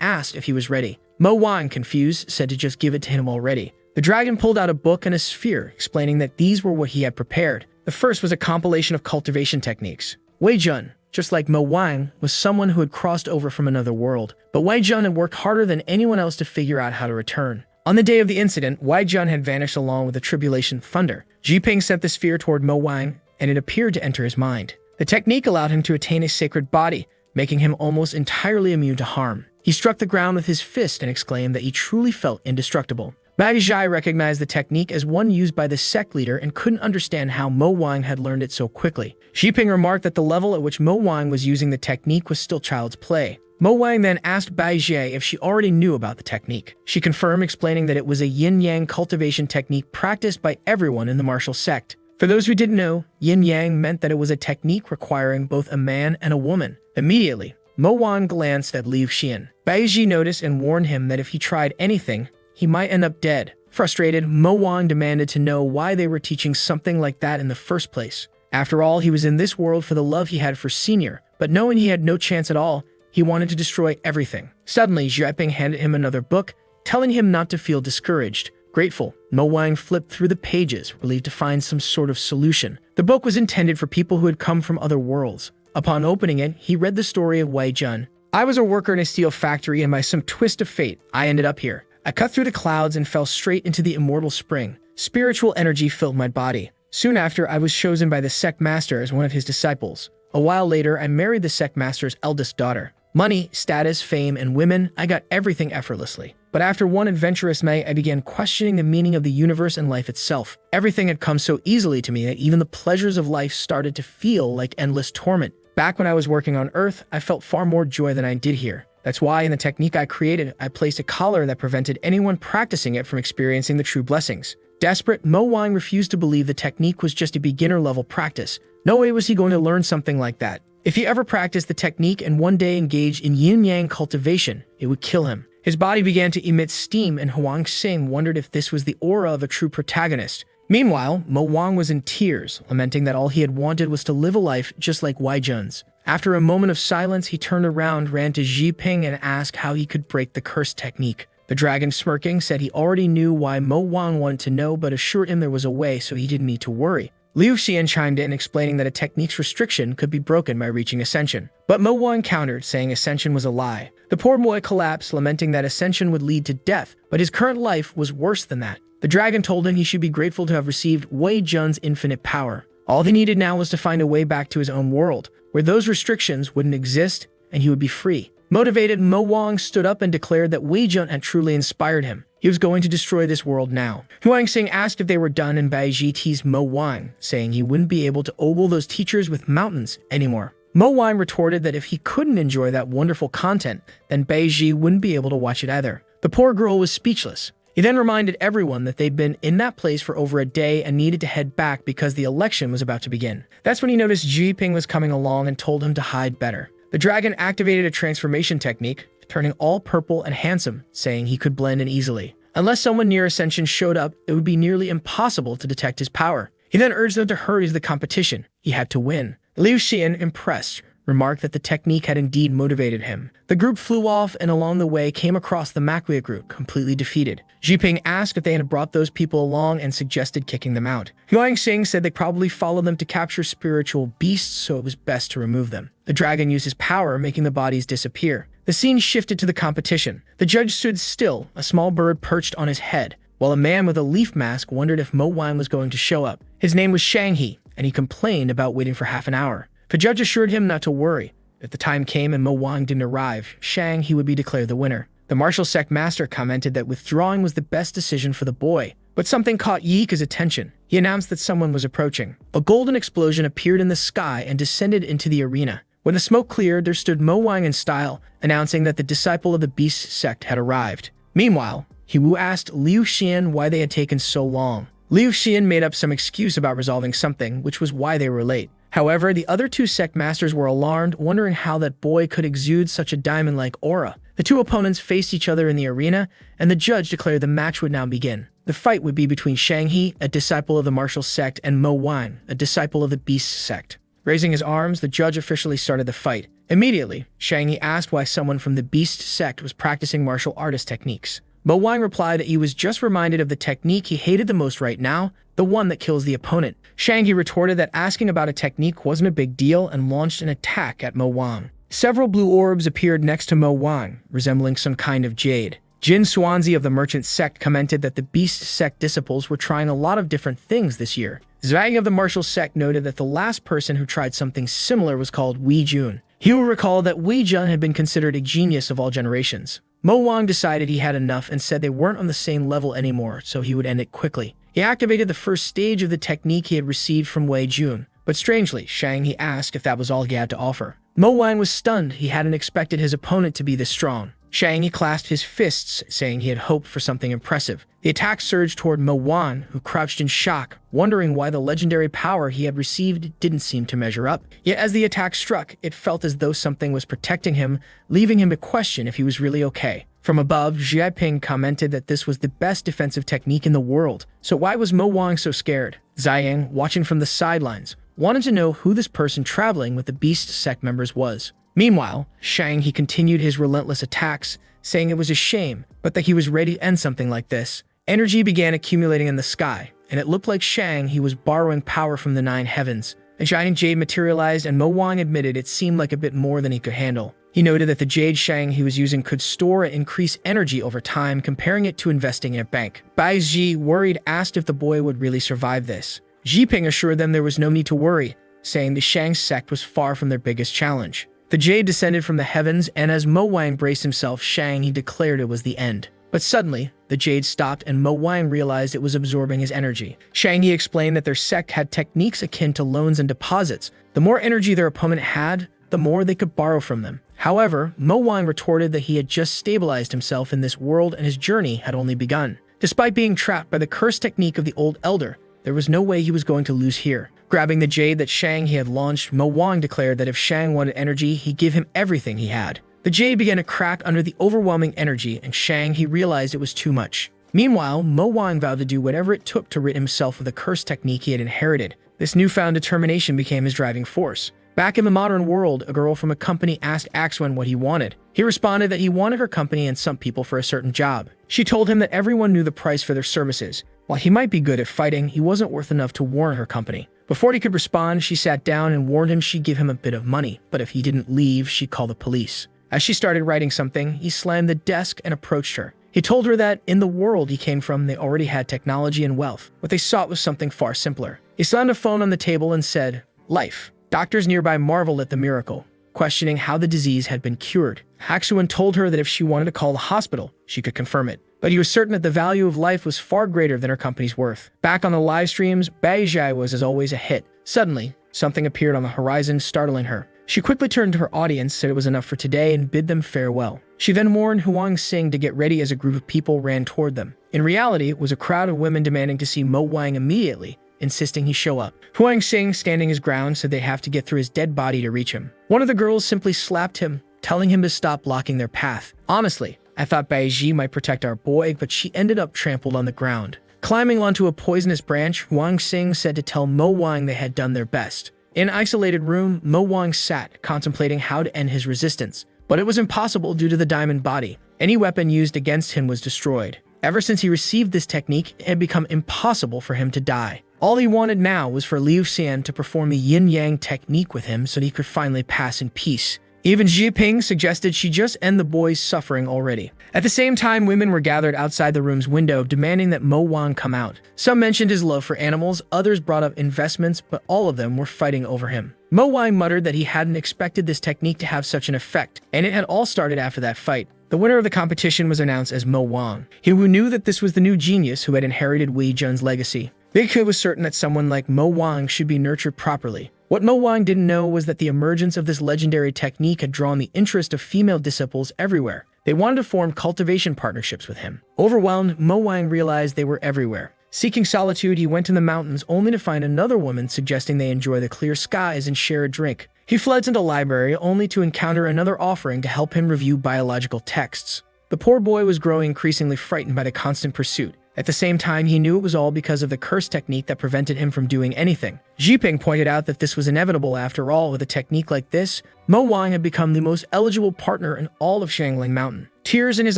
asked if he was ready. Mo Wang, confused, said to just give it to him already. The dragon pulled out a book and a sphere, explaining that these were what he had prepared. The first was a compilation of cultivation techniques. Wei Jun, just like Mo Wang, was someone who had crossed over from another world, but Wei Jun had worked harder than anyone else to figure out how to return. On the day of the incident, Wei Jun had vanished along with the tribulation thunder. Jiping sent the sphere toward Mo Wang, and it appeared to enter his mind. The technique allowed him to attain a sacred body, making him almost entirely immune to harm. He struck the ground with his fist and exclaimed that he truly felt indestructible. Bai Zhai recognized the technique as one used by the sect leader and couldn't understand how Mo Wang had learned it so quickly. Jiping remarked that the level at which Mo Wang was using the technique was still child's play. Mo Wang then asked Bai Zhai if she already knew about the technique. She confirmed, explaining that it was a yin-yang cultivation technique practiced by everyone in the martial sect. For those who didn't know, yin-yang meant that it was a technique requiring both a man and a woman. Immediately, Mo Wang glanced at Liu Xian. Bai Zhi noticed and warned him that if he tried anything, he might end up dead. Frustrated, Mo Wang demanded to know why they were teaching something like that in the first place. After all, he was in this world for the love he had for Senior, but knowing he had no chance at all, he wanted to destroy everything. Suddenly, Jiping handed him another book, telling him not to feel discouraged. Grateful, Mo Wang flipped through the pages, relieved to find some sort of solution. The book was intended for people who had come from other worlds. Upon opening it, he read the story of Wei Jun. I was a worker in a steel factory, and by some twist of fate, I ended up here. I cut through the clouds and fell straight into the immortal spring. Spiritual energy filled my body. Soon after, I was chosen by the sect master as one of his disciples. A while later, I married the sect master's eldest daughter. Money, status, fame, and women, I got everything effortlessly. But after one adventurous night, I began questioning the meaning of the universe and life itself. Everything had come so easily to me that even the pleasures of life started to feel like endless torment. Back when I was working on Earth, I felt far more joy than I did here. That's why in the technique I created, I placed a collar that prevented anyone practicing it from experiencing the true blessings. Desperate, Mo Wang refused to believe the technique was just a beginner-level practice. No way was he going to learn something like that. If he ever practiced the technique and one day engaged in yin-yang cultivation, it would kill him. His body began to emit steam, and Huang Xing wondered if this was the aura of a true protagonist. Meanwhile, Mo Wang was in tears, lamenting that all he had wanted was to live a life just like Wei Jun's. After a moment of silence, he turned around, ran to Jiping, and asked how he could break the cursed technique. The dragon, smirking, said he already knew why Mo Wang wanted to know, but assured him there was a way, so he didn't need to worry. Liu Xian chimed in, explaining that a technique's restriction could be broken by reaching Ascension. But Mo Wang countered, saying Ascension was a lie. The poor boy collapsed, lamenting that Ascension would lead to death, but his current life was worse than that. The dragon told him he should be grateful to have received Wei Jun's infinite power. All he needed now was to find a way back to his own world, where those restrictions wouldn't exist and he would be free. Motivated, Mo Wang stood up and declared that Wei Jun had truly inspired him. He was going to destroy this world now. Huang Xing asked if they were done, and Bai Zhi teased Mo Wang, saying he wouldn't be able to ogle those teachers with mountains anymore. Mo Wang retorted that if he couldn't enjoy that wonderful content, then Bai Zhi wouldn't be able to watch it either. The poor girl was speechless. He then reminded everyone that they'd been in that place for over a day and needed to head back because the election was about to begin. That's when he noticed Jiping was coming along and told him to hide better. The dragon activated a transformation technique, turning all purple and handsome, saying he could blend in easily. Unless someone near Ascension showed up, it would be nearly impossible to detect his power. He then urged them to hurry to the competition. He had to win. Liu Xian, impressed, remarked that the technique had indeed motivated him. The group flew off and along the way came across the Makuya group, completely defeated. Jiping asked if they had brought those people along and suggested kicking them out. Huang Xing said they probably followed them to capture spiritual beasts, so it was best to remove them. The dragon used his power, making the bodies disappear. The scene shifted to the competition. The judge stood still, a small bird perched on his head, while a man with a leaf mask wondered if Mo Wang was going to show up. His name was Shanghe, and he complained about waiting for half an hour. The judge assured him not to worry. If the time came and Mo Wang didn't arrive, Shanghe would be declared the winner. The martial sect master commented that withdrawing was the best decision for the boy, But something caught Yika's attention. He announced that someone was approaching. A golden explosion appeared in the sky and descended into the arena. When the smoke cleared, there stood Mo Wang in style, announcing that the disciple of the Beast sect had arrived. Meanwhile, Hiwu asked Liu Xian why they had taken so long. Liu Xian made up some excuse about resolving something, which was why they were late. However, the other two sect masters were alarmed, wondering how that boy could exude such a diamond-like aura. The two opponents faced each other in the arena, and the judge declared the match would now begin. The fight would be between Shanghe, a disciple of the martial sect, and Mo Wang, a disciple of the Beast sect. Raising his arms, the judge officially started the fight. Immediately, Shanghe asked why someone from the Beast sect was practicing martial artist techniques. Mo Wang replied that he was just reminded of the technique he hated the most right now, the one that kills the opponent. Shanghe retorted that asking about a technique wasn't a big deal and launched an attack at Mo Wang. Several blue orbs appeared next to Mo Wang, resembling some kind of jade. Jin Xuanzi of the merchant sect commented that the Beast sect disciples were trying a lot of different things this year. Zhang of the martial sect noted that the last person who tried something similar was called Wei Jun. He will recall that Wei Jun had been considered a genius of all generations. Mo Wang decided he had enough and said they weren't on the same level anymore, so he would end it quickly. He activated the first stage of the technique he had received from Wei Jun, but strangely, Shanghe asked if that was all he had to offer. Mo Wang was stunned. He hadn't expected his opponent to be this strong. Shanghe clasped his fists, saying he had hoped for something impressive. The attack surged toward Mo Wang, who crouched in shock, wondering why the legendary power he had received didn't seem to measure up. Yet as the attack struck, it felt as though something was protecting him, leaving him to question if he was really okay. From above, Jiaping commented that this was the best defensive technique in the world. So why was Mo Wang so scared? Ziyang, watching from the sidelines, wanted to know who this person traveling with the Beast sect members was. Meanwhile, Shanghe continued his relentless attacks, saying it was a shame, but that he was ready to end something like this. Energy began accumulating in the sky, and it looked like Shanghe was borrowing power from the nine heavens. A giant jade materialized, and Mo Wang admitted it seemed like a bit more than he could handle. He noted that the jade Shanghe was using could store and increase energy over time, comparing it to investing in a bank. Bai Ji, worried, asked if the boy would really survive this. Jiping assured them there was no need to worry, saying the Shang sect was far from their biggest challenge. The jade descended from the heavens, and as Mo Wang braced himself, Shanghe declared it was the end. But suddenly, the jade stopped and Mo Wang realized it was absorbing his energy. Shanghe explained that their sect had techniques akin to loans and deposits. The more energy their opponent had, the more they could borrow from them. However, Mo Wang retorted that he had just stabilized himself in this world and his journey had only begun. Despite being trapped by the cursed technique of the old elder, there was no way he was going to lose here. Grabbing the jade that Shanghe had launched, Mo Wang declared that if Shang wanted energy, he'd give him everything he had. The jade began to crack under the overwhelming energy, and Shanghe realized it was too much. Meanwhile, Mo Wang vowed to do whatever it took to rid himself of the cursed technique he had inherited. This newfound determination became his driving force. Back in the modern world, a girl from a company asked Axwen what he wanted. He responded that he wanted her company and some people for a certain job. She told him that everyone knew the price for their services. While he might be good at fighting, he wasn't worth enough to warn her company. Before he could respond, she sat down and warned him she'd give him a bit of money, but if he didn't leave, she'd call the police. As she started writing something, he slammed the desk and approached her. He told her that in the world he came from, they already had technology and wealth. What they sought was something far simpler. He slammed a phone on the table and said, "Life." Doctors nearby marveled at the miracle, questioning how the disease had been cured. Haxuan told her that if she wanted to call the hospital, she could confirm it. But he was certain that the value of life was far greater than her company's worth. Back on the live streams, Baizhai was as always a hit. Suddenly, something appeared on the horizon, startling her. She quickly turned to her audience, said it was enough for today, and bid them farewell. She then warned Huang Xing to get ready as a group of people ran toward them. In reality, it was a crowd of women demanding to see Mo Wang immediately, insisting he show up. Huang Xing, standing his ground, said they have to get through his dead body to reach him. One of the girls simply slapped him, telling him to stop blocking their path. Honestly, I thought Baiji might protect our boy, but she ended up trampled on the ground. Climbing onto a poisonous branch, Huang Xing said to tell Mo Wang they had done their best. In an isolated room, Mo Wang sat, contemplating how to end his resistance. But it was impossible due to the diamond body. Any weapon used against him was destroyed. Ever since he received this technique, it had become impossible for him to die. All he wanted now was for Liu Xian to perform the yin-yang technique with him so that he could finally pass in peace. Even Jiping suggested she just end the boy's suffering already. At the same time, women were gathered outside the room's window, demanding that Mo Wang come out. Some mentioned his love for animals, others brought up investments, but all of them were fighting over him. Mo Wang muttered that he hadn't expected this technique to have such an effect, and it had all started after that fight. The winner of the competition was announced as Mo Wang. He knew that this was the new genius who had inherited Wei Jun's legacy. Big He was certain that someone like Mo Wang should be nurtured properly. What Mo Wang didn't know was that the emergence of this legendary technique had drawn the interest of female disciples everywhere. They wanted to form cultivation partnerships with him. Overwhelmed, Mo Wang realized they were everywhere. Seeking solitude, he went to the mountains only to find another woman suggesting they enjoy the clear skies and share a drink. He fled to the library only to encounter another offering to help him review biological texts. The poor boy was growing increasingly frightened by the constant pursuit. At the same time, he knew it was all because of the curse technique that prevented him from doing anything. Jiping pointed out that this was inevitable after all. With a technique like this, Mo Wang had become the most eligible partner in all of Xiangling Mountain. Tears in his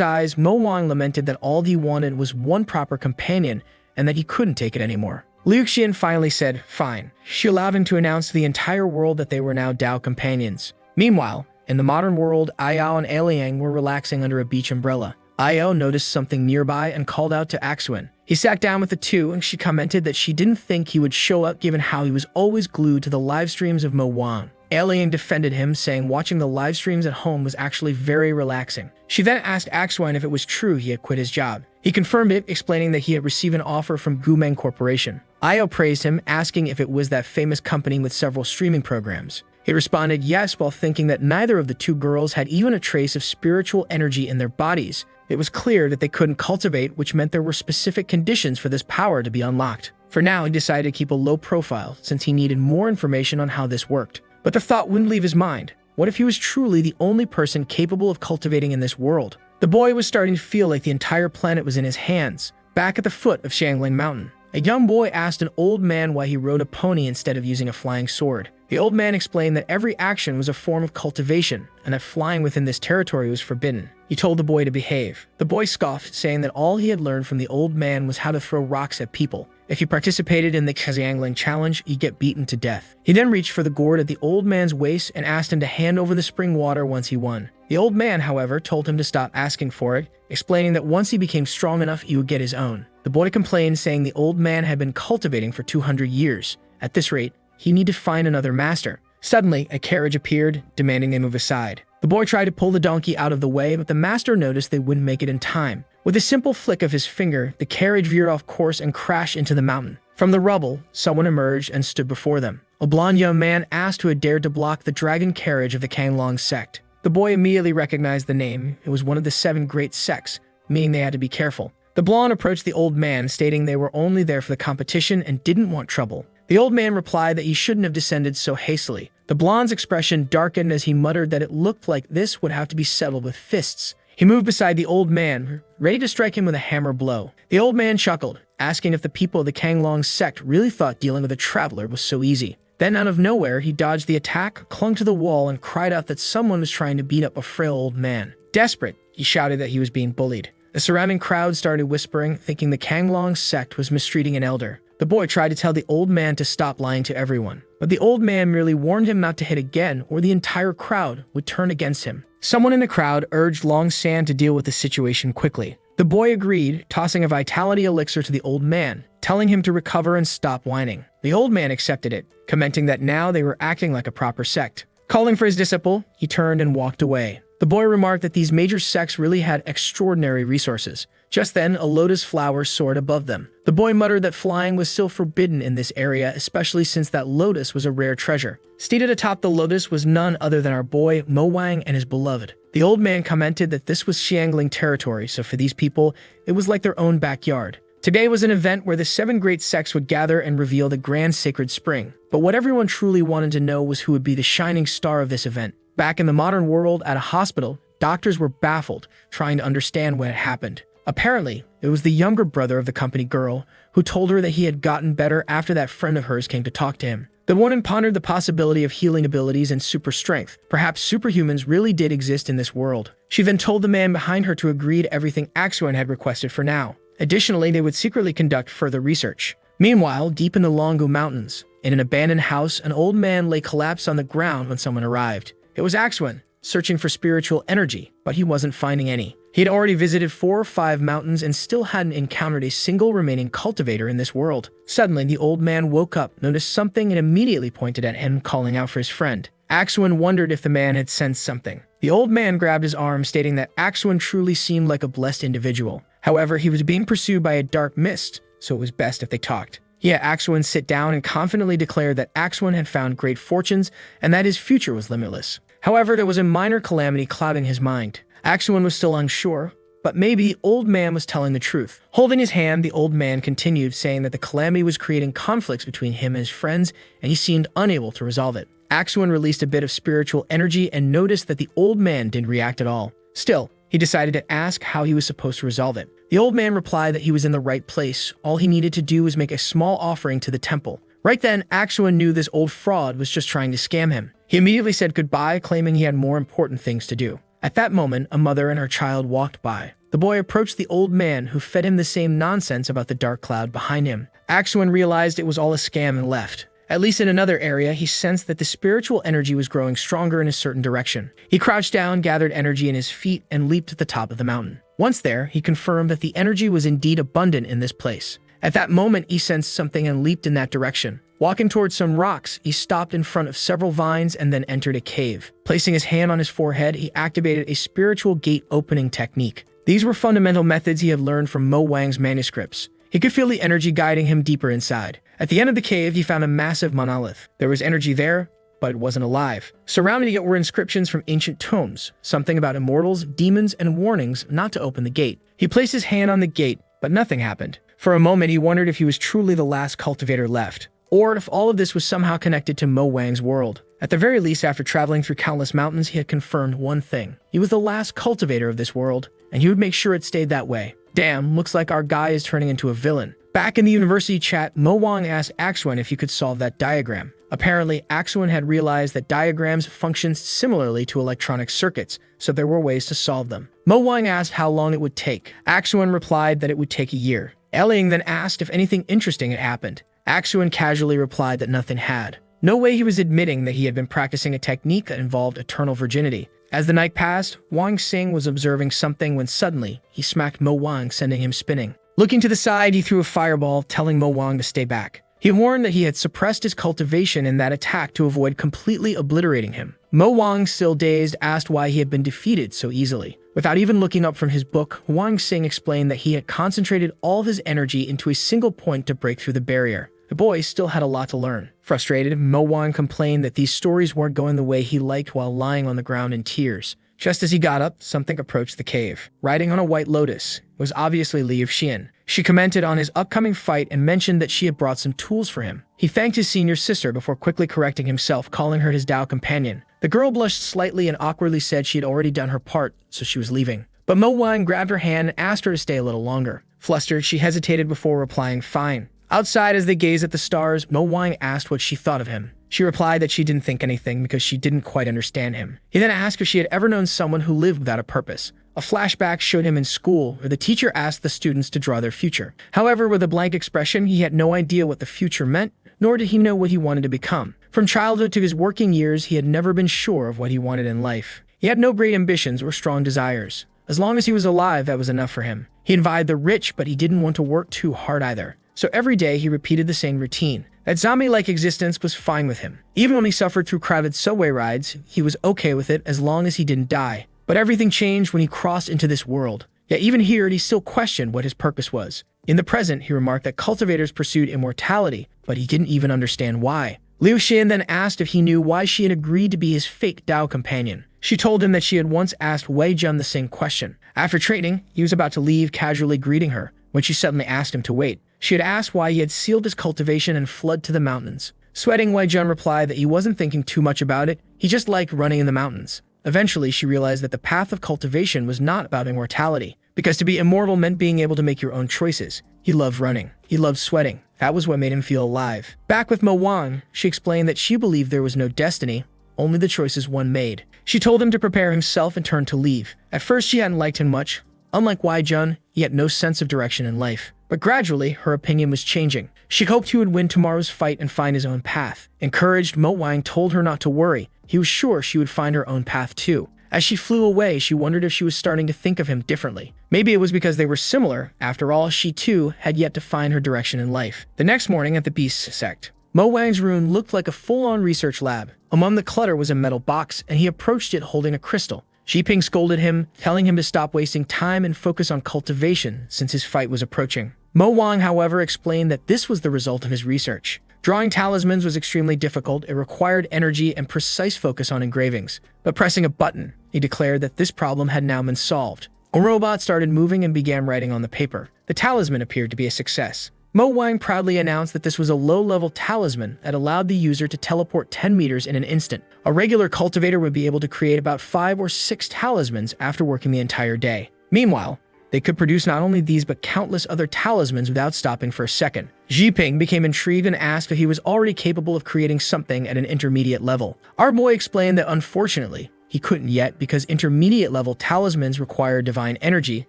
eyes, Mo Wang lamented that all he wanted was one proper companion and that he couldn't take it anymore. Liu Xian finally said, fine. She allowed him to announce to the entire world that they were now Dao companions. Meanwhile, in the modern world, Ayao and Aliang were relaxing under a beach umbrella. Ayao noticed something nearby and called out to Axuan. He sat down with the two and she commented that she didn't think he would show up given how he was always glued to the live streams of Mo Wang. Aliang defended him, saying watching the live streams at home was actually very relaxing. She then asked Axuan if it was true he had quit his job. He confirmed it, explaining that he had received an offer from Gumeng Corporation. Ayao praised him, asking if it was that famous company with several streaming programs. He responded yes, while thinking that neither of the two girls had even a trace of spiritual energy in their bodies. It was clear that they couldn't cultivate, which meant there were specific conditions for this power to be unlocked. For now, he decided to keep a low profile, since he needed more information on how this worked. But the thought wouldn't leave his mind. What if he was truly the only person capable of cultivating in this world? The boy was starting to feel like the entire planet was in his hands. Back at the foot of Xiangling Mountain, a young boy asked an old man why he rode a pony instead of using a flying sword. The old man explained that every action was a form of cultivation, and that flying within this territory was forbidden. He told the boy to behave. The boy scoffed, saying that all he had learned from the old man was how to throw rocks at people. If he participated in the Xiangling challenge, he'd get beaten to death. He then reached for the gourd at the old man's waist and asked him to hand over the spring water once he won. The old man, however, told him to stop asking for it, explaining that once he became strong enough, he would get his own. The boy complained, saying the old man had been cultivating for 200 years. At this rate, he needed to find another master. Suddenly, a carriage appeared, demanding they move aside. The boy tried to pull the donkey out of the way, but the master noticed they wouldn't make it in time. With a simple flick of his finger, the carriage veered off course and crashed into the mountain. From the rubble, someone emerged and stood before them. A blond young man asked who had dared to block the dragon carriage of the Kanglong sect. The boy immediately recognized the name. It was one of the 7 great sects, meaning they had to be careful. The blonde approached the old man, stating they were only there for the competition and didn't want trouble. The old man replied that he shouldn't have descended so hastily. The blonde's expression darkened as he muttered that it looked like this would have to be settled with fists. He moved beside the old man, ready to strike him with a hammer blow. The old man chuckled, asking if the people of the Kanglong sect really thought dealing with a traveler was so easy. Then out of nowhere, he dodged the attack, clung to the wall, and cried out that someone was trying to beat up a frail old man. Desperate, he shouted that he was being bullied. The surrounding crowd started whispering, thinking the Kanglong sect was mistreating an elder. The boy tried to tell the old man to stop lying to everyone, but the old man merely warned him not to hit again or the entire crowd would turn against him. Someone in the crowd urged Long San to deal with the situation quickly. The boy agreed, tossing a vitality elixir to the old man, telling him to recover and stop whining. The old man accepted it, commenting that now they were acting like a proper sect. Calling for his disciple, he turned and walked away. The boy remarked that these major sects really had extraordinary resources. Just then, a lotus flower soared above them. The boy muttered that flying was still forbidden in this area, especially since that lotus was a rare treasure. Seated atop the lotus was none other than our boy, Mo Wang, and his beloved. The old man commented that this was Xiangling territory, so for these people, it was like their own backyard. Today was an event where the 7 great sects would gather and reveal the grand sacred spring. But what everyone truly wanted to know was who would be the shining star of this event. Back in the modern world, at a hospital, doctors were baffled, trying to understand what had happened. Apparently, it was the younger brother of the company girl who told her that he had gotten better after that friend of hers came to talk to him. The woman pondered the possibility of healing abilities and super strength. Perhaps superhumans really did exist in this world. She then told the man behind her to agree to everything Axuan had requested for now. Additionally, they would secretly conduct further research. Meanwhile, deep in the Longu Mountains, in an abandoned house, an old man lay collapsed on the ground when someone arrived. It was Axuan, searching for spiritual energy, but he wasn't finding any. He had already visited 4 or 5 mountains and still hadn't encountered a single remaining cultivator in this world. Suddenly, the old man woke up, noticed something, and immediately pointed at him, calling out for his friend. Axuan wondered if the man had sensed something. The old man grabbed his arm, stating that Axwin truly seemed like a blessed individual. However, he was being pursued by a dark mist, so it was best if they talked. He had Axwin sit down and confidently declared that Axwin had found great fortunes and that his future was limitless. However, there was a minor calamity clouding his mind. Axwin was still unsure, but maybe the old man was telling the truth. Holding his hand, the old man continued, saying that the calamity was creating conflicts between him and his friends, and he seemed unable to resolve it. Axwin released a bit of spiritual energy and noticed that the old man didn't react at all. Still, he decided to ask how he was supposed to resolve it. The old man replied that he was in the right place. All he needed to do was make a small offering to the temple. Right then, Axwin knew this old fraud was just trying to scam him. He immediately said goodbye, claiming he had more important things to do. At that moment, a mother and her child walked by. The boy approached the old man, who fed him the same nonsense about the dark cloud behind him. Axwin realized it was all a scam and left. At least in another area, he sensed that the spiritual energy was growing stronger in a certain direction. He crouched down, gathered energy in his feet, and leaped to the top of the mountain. Once there, he confirmed that the energy was indeed abundant in this place. At that moment, he sensed something and leaped in that direction. Walking towards some rocks, he stopped in front of several vines and then entered a cave. Placing his hand on his forehead, he activated a spiritual gate opening technique. These were fundamental methods he had learned from Mo Wang's manuscripts. He could feel the energy guiding him deeper inside. At the end of the cave, he found a massive monolith. There was energy there, but it wasn't alive. Surrounding it were inscriptions from ancient tomes, something about immortals, demons, and warnings not to open the gate. He placed his hand on the gate, but nothing happened. For a moment, he wondered if he was truly the last cultivator left, or if all of this was somehow connected to Mo Wang's world. At the very least, after traveling through countless mountains, he had confirmed one thing. He was the last cultivator of this world, and he would make sure it stayed that way. Damn, looks like our guy is turning into a villain. Back in the university chat, Mo Wang asked Axwin if he could solve that diagram. Apparently, Axwin had realized that diagrams functioned similarly to electronic circuits, so there were ways to solve them. Mo Wang asked how long it would take. Axwin replied that it would take a year. Elling then asked if anything interesting had happened. Axwin casually replied that nothing had. No way he was admitting that he had been practicing a technique that involved eternal virginity. As the night passed, Wang Xing was observing something when suddenly, he smacked Mo Wang, sending him spinning. Looking to the side, he threw a fireball, telling Mo Wang to stay back. He warned that he had suppressed his cultivation in that attack to avoid completely obliterating him. Mo Wang, still dazed, asked why he had been defeated so easily. Without even looking up from his book, Wang Xing explained that he had concentrated all of his energy into a single point to break through the barrier. The boy still had a lot to learn. Frustrated, Mo Wang complained that these stories weren't going the way he liked while lying on the ground in tears. Just as he got up, something approached the cave. Riding on a white lotus, it was obviously Li of Xian. She commented on his upcoming fight and mentioned that she had brought some tools for him. He thanked his senior sister before quickly correcting himself, calling her his Dao companion. The girl blushed slightly and awkwardly said she had already done her part, so she was leaving. But Mo Wang grabbed her hand and asked her to stay a little longer. Flustered, she hesitated before replying, "Fine." Outside, as they gazed at the stars, Mo Wang asked what she thought of him. She replied that she didn't think anything because she didn't quite understand him. He then asked if she had ever known someone who lived without a purpose. A flashback showed him in school, where the teacher asked the students to draw their future. However, with a blank expression, he had no idea what the future meant, nor did he know what he wanted to become. From childhood to his working years, he had never been sure of what he wanted in life. He had no great ambitions or strong desires. As long as he was alive, that was enough for him. He envied the rich, but he didn't want to work too hard either. So every day he repeated the same routine. That zombie-like existence was fine with him. Even when he suffered through crowded subway rides, he was okay with it as long as he didn't die. But everything changed when he crossed into this world. Yet even here, he still questioned what his purpose was. In the present, he remarked that cultivators pursued immortality, but he didn't even understand why. Liu Xian then asked if he knew why she had agreed to be his fake Dao companion. She told him that she had once asked Wei Jun the same question. After trading, he was about to leave, casually greeting her, when she suddenly asked him to wait. She had asked why he had sealed his cultivation and fled to the mountains. Sweating, Wei Jun replied that he wasn't thinking too much about it, he just liked running in the mountains. Eventually, she realized that the path of cultivation was not about immortality, because to be immortal meant being able to make your own choices. He loved running. He loved sweating. That was what made him feel alive. Back with Mo Wang, she explained that she believed there was no destiny, only the choices one made. She told him to prepare himself and turned to leave. At first, she hadn't liked him much. Unlike Wei Jun, he had no sense of direction in life. But gradually, her opinion was changing. She hoped he would win tomorrow's fight and find his own path. Encouraged, Mo Wang told her not to worry. He was sure she would find her own path too. As she flew away, she wondered if she was starting to think of him differently. Maybe it was because they were similar. After all, she too had yet to find her direction in life. The next morning at the Beast sect, Mo Wang's room looked like a full-on research lab. Among the clutter was a metal box, and he approached it holding a crystal. Ping scolded him, telling him to stop wasting time and focus on cultivation since his fight was approaching. Mo Wang, however, explained that this was the result of his research. Drawing talismans was extremely difficult. It required energy and precise focus on engravings. But pressing a button, he declared that this problem had now been solved. A robot started moving and began writing on the paper. The talisman appeared to be a success. Mo Wang proudly announced that this was a low-level talisman that allowed the user to teleport 10 meters in an instant. A regular cultivator would be able to create about 5 or 6 talismans after working the entire day. Meanwhile, they could produce not only these but countless other talismans without stopping for a second. Ping became intrigued and asked if he was already capable of creating something at an intermediate level. Our boy explained that unfortunately, he couldn't yet because intermediate-level talismans require divine energy,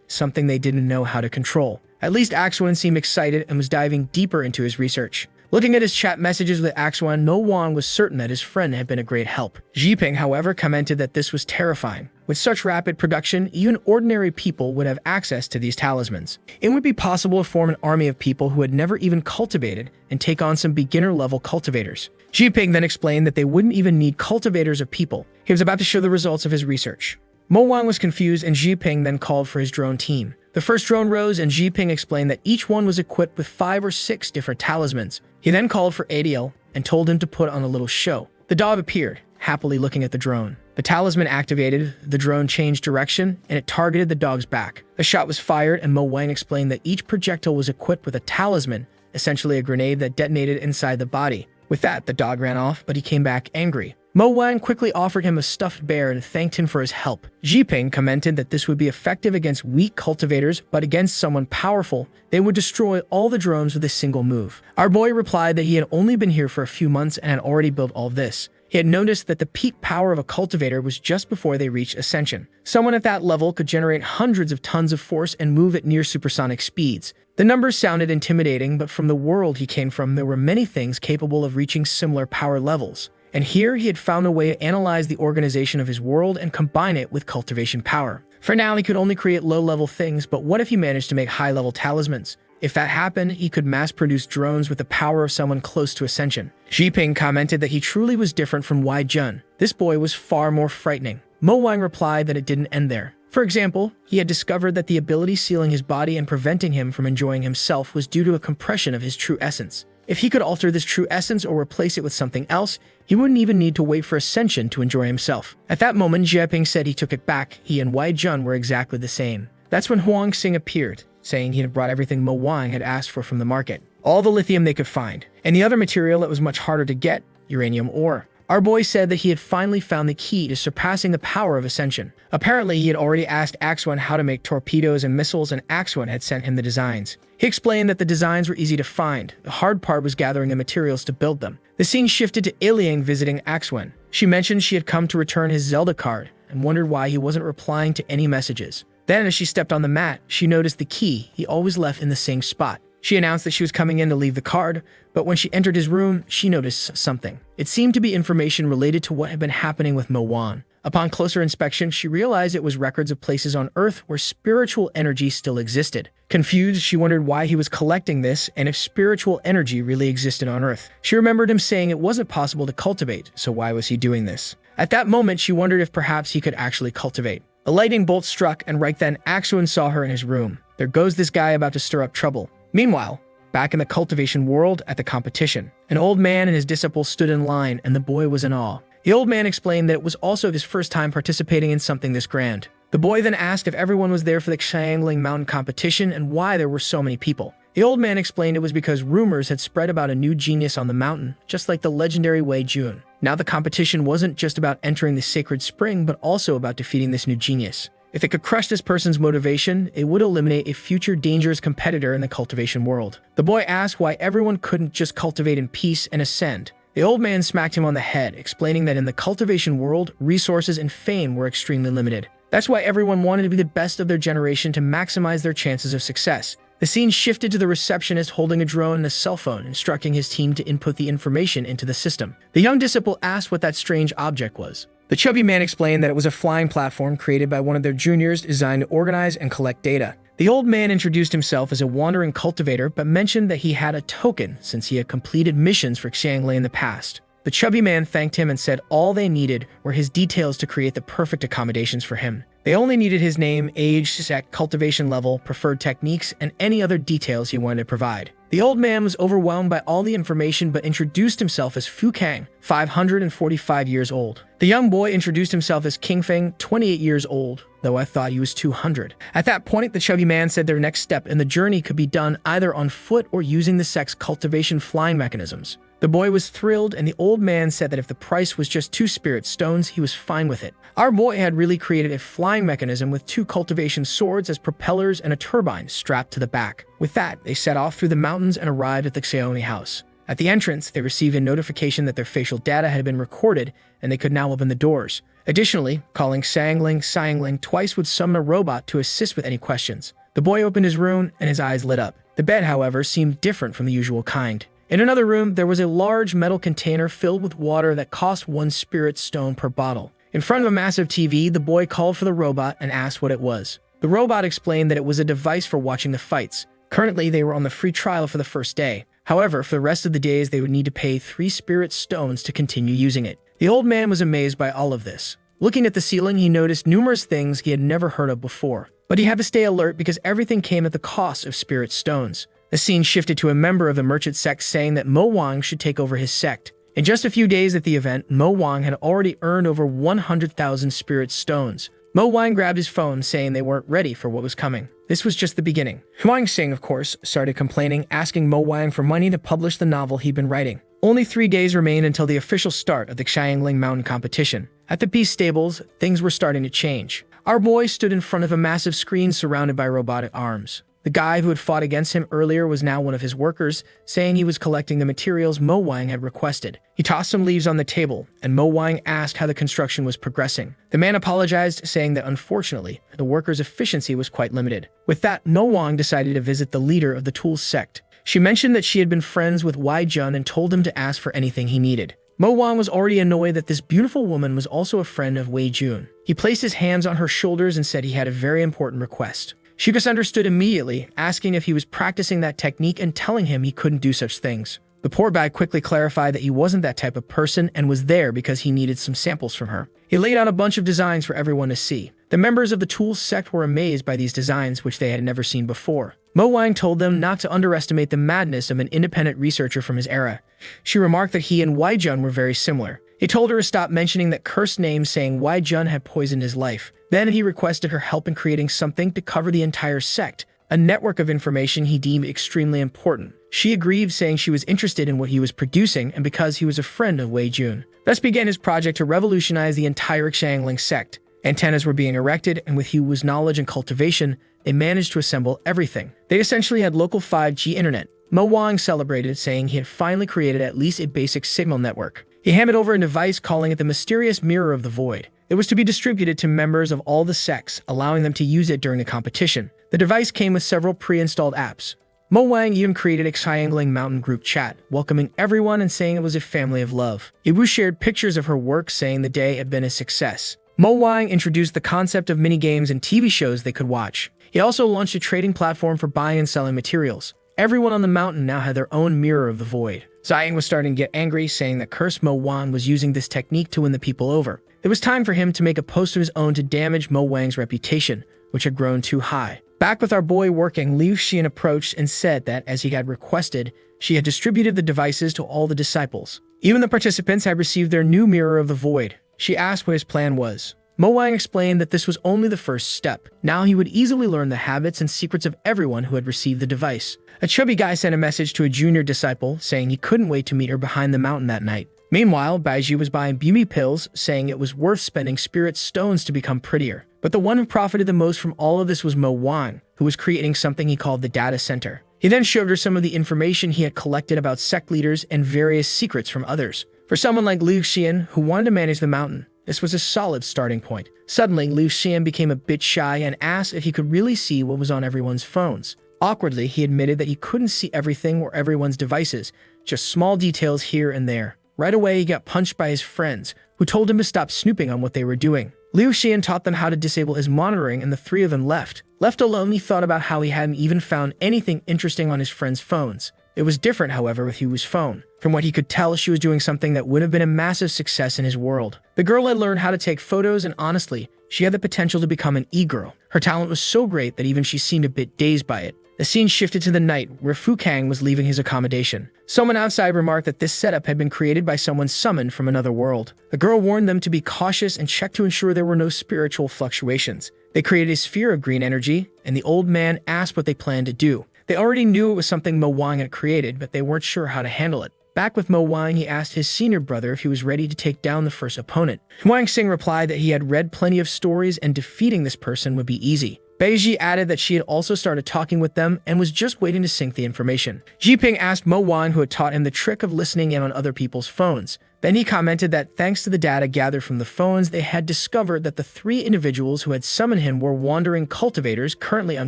something they didn't know how to control. At least Axwan seemed excited and was diving deeper into his research. Looking at his chat messages with Axwan, Mo Wang was certain that his friend had been a great help. Ping, however, commented that this was terrifying. With such rapid production, even ordinary people would have access to these talismans. It would be possible to form an army of people who had never even cultivated and take on some beginner-level cultivators. Ping then explained that they wouldn't even need cultivators of people. He was about to show the results of his research. Mo Wang was confused and Ping then called for his drone team. The first drone rose and Ping explained that each one was equipped with 5 or 6 different talismans. He then called for ADL and told him to put on a little show. The dog appeared, happily looking at the drone. The talisman activated, the drone changed direction, and it targeted the dog's back. The shot was fired and Mo Wang explained that each projectile was equipped with a talisman, essentially a grenade that detonated inside the body. With that, the dog ran off, but he came back angry. Mo Wang quickly offered him a stuffed bear and thanked him for his help. Ping commented that this would be effective against weak cultivators, but against someone powerful, they would destroy all the drones with a single move. Our boy replied that he had only been here for a few months and had already built all this. He had noticed that the peak power of a cultivator was just before they reached ascension. Someone at that level could generate hundreds of tons of force and move at near supersonic speeds. The numbers sounded intimidating, but from the world he came from, there were many things capable of reaching similar power levels. And here he had found a way to analyze the organization of his world and combine it with cultivation power. For now, he could only create low-level things, but what if he managed to make high-level talismans? If that happened, he could mass-produce drones with the power of someone close to ascension. Ping commented that he truly was different from Wai Jun. This boy was far more frightening. Mo Wang replied that it didn't end there. For example, he had discovered that the ability sealing his body and preventing him from enjoying himself was due to a compression of his true essence. If he could alter this true essence or replace it with something else, he wouldn't even need to wait for ascension to enjoy himself. At that moment, Ping said he took it back. He and Wai Jun were exactly the same. That's when Huang Xing appeared, saying he had brought everything Mo Wang had asked for from the market. All the lithium they could find, and the other material that was much harder to get, uranium ore. Our boy said that he had finally found the key to surpassing the power of ascension. Apparently, he had already asked Axwan how to make torpedoes and missiles, and Axwan had sent him the designs. He explained that the designs were easy to find. The hard part was gathering the materials to build them. The scene shifted to Iliang visiting Axwan. She mentioned she had come to return his Zelda card and wondered why he wasn't replying to any messages. Then, as she stepped on the mat, she noticed the key he always left in the same spot. She announced that she was coming in to leave the card, but when she entered his room, she noticed something. It seemed to be information related to what had been happening with Mo Wang. Upon closer inspection, she realized it was records of places on Earth where spiritual energy still existed. Confused, she wondered why he was collecting this and if spiritual energy really existed on Earth. She remembered him saying it wasn't possible to cultivate, so why was he doing this? At that moment, she wondered if perhaps he could actually cultivate. A lightning bolt struck, and right then, Axwan saw her in his room. There goes this guy about to stir up trouble. Meanwhile, back in the cultivation world at the competition, an old man and his disciple stood in line, and the boy was in awe. The old man explained that it was also his first time participating in something this grand. The boy then asked if everyone was there for the Xiangling Mountain competition and why there were so many people. The old man explained it was because rumors had spread about a new genius on the mountain, just like the legendary Wei Jun. Now the competition wasn't just about entering the sacred spring, but also about defeating this new genius. If it could crush this person's motivation, it would eliminate a future dangerous competitor in the cultivation world. The boy asked why everyone couldn't just cultivate in peace and ascend. The old man smacked him on the head, explaining that in the cultivation world, resources and fame were extremely limited. That's why everyone wanted to be the best of their generation to maximize their chances of success. The scene shifted to the receptionist holding a drone and a cell phone, instructing his team to input the information into the system. The young disciple asked what that strange object was. The chubby man explained that it was a flying platform created by one of their juniors designed to organize and collect data. The old man introduced himself as a wandering cultivator, but mentioned that he had a token since he had completed missions for Xianglei in the past. The chubby man thanked him and said all they needed were his details to create the perfect accommodations for him. They only needed his name, age, sex, cultivation level, preferred techniques, and any other details he wanted to provide. The old man was overwhelmed by all the information but introduced himself as Fu Kang, 545 years old. The young boy introduced himself as King Feng, 28 years old, though I thought he was 200. At that point, the chubby man said their next step in the journey could be done either on foot or using the sex cultivation flying mechanisms. The boy was thrilled, and the old man said that if the price was just 2 spirit stones, he was fine with it. Our boy had really created a flying mechanism with 2 cultivation swords as propellers and a turbine strapped to the back. With that, they set off through the mountains and arrived at the Xiaoni house. At the entrance, they received a notification that their facial data had been recorded and they could now open the doors. Additionally, calling Xiangling twice would summon a robot to assist with any questions. The boy opened his room and his eyes lit up. The bed, however, seemed different from the usual kind. In another room, there was a large metal container filled with water that cost 1 spirit stone per bottle. In front of a massive TV, the boy called for the robot and asked what it was. The robot explained that it was a device for watching the fights. Currently, they were on the free trial for the first day. However, for the rest of the days, they would need to pay 3 spirit stones to continue using it. The old man was amazed by all of this. Looking at the ceiling, he noticed numerous things he had never heard of before. But he had to stay alert because everything came at the cost of spirit stones. The scene shifted to a member of the merchant sect saying that Mo Wang should take over his sect. In just a few days at the event, Mo Wang had already earned over 100,000 spirit stones. Mo Wang grabbed his phone, saying they weren't ready for what was coming. This was just the beginning. Huang Xing, of course, started complaining, asking Mo Wang for money to publish the novel he'd been writing. Only 3 days remained until the official start of the Xiangling Mountain competition. At the beast stables, things were starting to change. Our boy stood in front of a massive screen surrounded by robotic arms. The guy who had fought against him earlier was now one of his workers, saying he was collecting the materials Mo Wang had requested. He tossed some leaves on the table, and Mo Wang asked how the construction was progressing. The man apologized, saying that unfortunately, the worker's efficiency was quite limited. With that, Mo Wang decided to visit the leader of the Tool sect. She mentioned that she had been friends with Wei Jun and told him to ask for anything he needed. Mo Wang was already annoyed that this beautiful woman was also a friend of Wei Jun. He placed his hands on her shoulders and said he had a very important request. She just understood immediately, asking if he was practicing that technique and telling him he couldn't do such things. The poor guy quickly clarified that he wasn't that type of person and was there because he needed some samples from her. He laid out a bunch of designs for everyone to see. The members of the Tool sect were amazed by these designs, which they had never seen before. Mo Wang told them not to underestimate the madness of an independent researcher from his era. She remarked that he and Wei Jun were very similar. He told her to stop mentioning that cursed name, saying Wei Jun had poisoned his life. Then he requested her help in creating something to cover the entire sect, a network of information he deemed extremely important. She agreed, saying she was interested in what he was producing and because he was a friend of Wei Jun. Thus began his project to revolutionize the entire Xiangling sect. Antennas were being erected, and with Hu's knowledge and cultivation, they managed to assemble everything. They essentially had local 5G internet. Mo Wang celebrated, saying he had finally created at least a basic signal network. He handed over a device, calling it the mysterious Mirror of the Void. It was to be distributed to members of all the sects, allowing them to use it during the competition. The device came with several pre-installed apps. Mo Wang even created a Xiangling Mountain group chat, welcoming everyone and saying it was a family of love. Yiwu shared pictures of her work, saying the day had been a success. Mo Wang introduced the concept of minigames and TV shows they could watch. He also launched a trading platform for buying and selling materials. Everyone on the mountain now had their own Mirror of the Void. Xiang was starting to get angry, saying that cursed Mo Wang was using this technique to win the people over. It was time for him to make a post of his own to damage Mo Wang's reputation, which had grown too high. Back with our boy working, Liu Xian approached and said that, as he had requested, she had distributed the devices to all the disciples. Even the participants had received their new Mirror of the Void. She asked what his plan was. Mo Wang explained that this was only the first step. Now he would easily learn the habits and secrets of everyone who had received the device. A chubby guy sent a message to a junior disciple, saying he couldn't wait to meet her behind the mountain that night. Meanwhile, Baiji was buying beauty pills, saying it was worth spending spirit stones to become prettier. But the one who profited the most from all of this was Mo Wang, who was creating something he called the data center. He then showed her some of the information he had collected about sect leaders and various secrets from others. For someone like Liu Xian, who wanted to manage the mountain, this was a solid starting point. Suddenly, Liu Xian became a bit shy and asked if he could really see what was on everyone's phones. Awkwardly, he admitted that he couldn't see everything or everyone's devices, just small details here and there. Right away, he got punched by his friends, who told him to stop snooping on what they were doing. Liu Xian taught them how to disable his monitoring, and the 3 of them left. Left alone, he thought about how he hadn't even found anything interesting on his friends' phones. It was different, however, with Hu's phone. From what he could tell, she was doing something that would have been a massive success in his world. The girl had learned how to take photos, and honestly, she had the potential to become an e-girl. Her talent was so great that even she seemed a bit dazed by it. The scene shifted to the night, where Fu Kang was leaving his accommodation. Someone outside remarked that this setup had been created by someone summoned from another world. The girl warned them to be cautious and check to ensure there were no spiritual fluctuations. They created a sphere of green energy, and the old man asked what they planned to do. They already knew it was something Mo Wang had created, but they weren't sure how to handle it. Back with Mo Wang, he asked his senior brother if he was ready to take down the first opponent. Wang Xing replied that he had read plenty of stories and defeating this person would be easy. Beiji added that she had also started talking with them and was just waiting to sync the information. Jiping asked Mo Wang who had taught him the trick of listening in on other people's phones. Then he commented that thanks to the data gathered from the phones, they had discovered that the 3 individuals who had summoned him were wandering cultivators currently on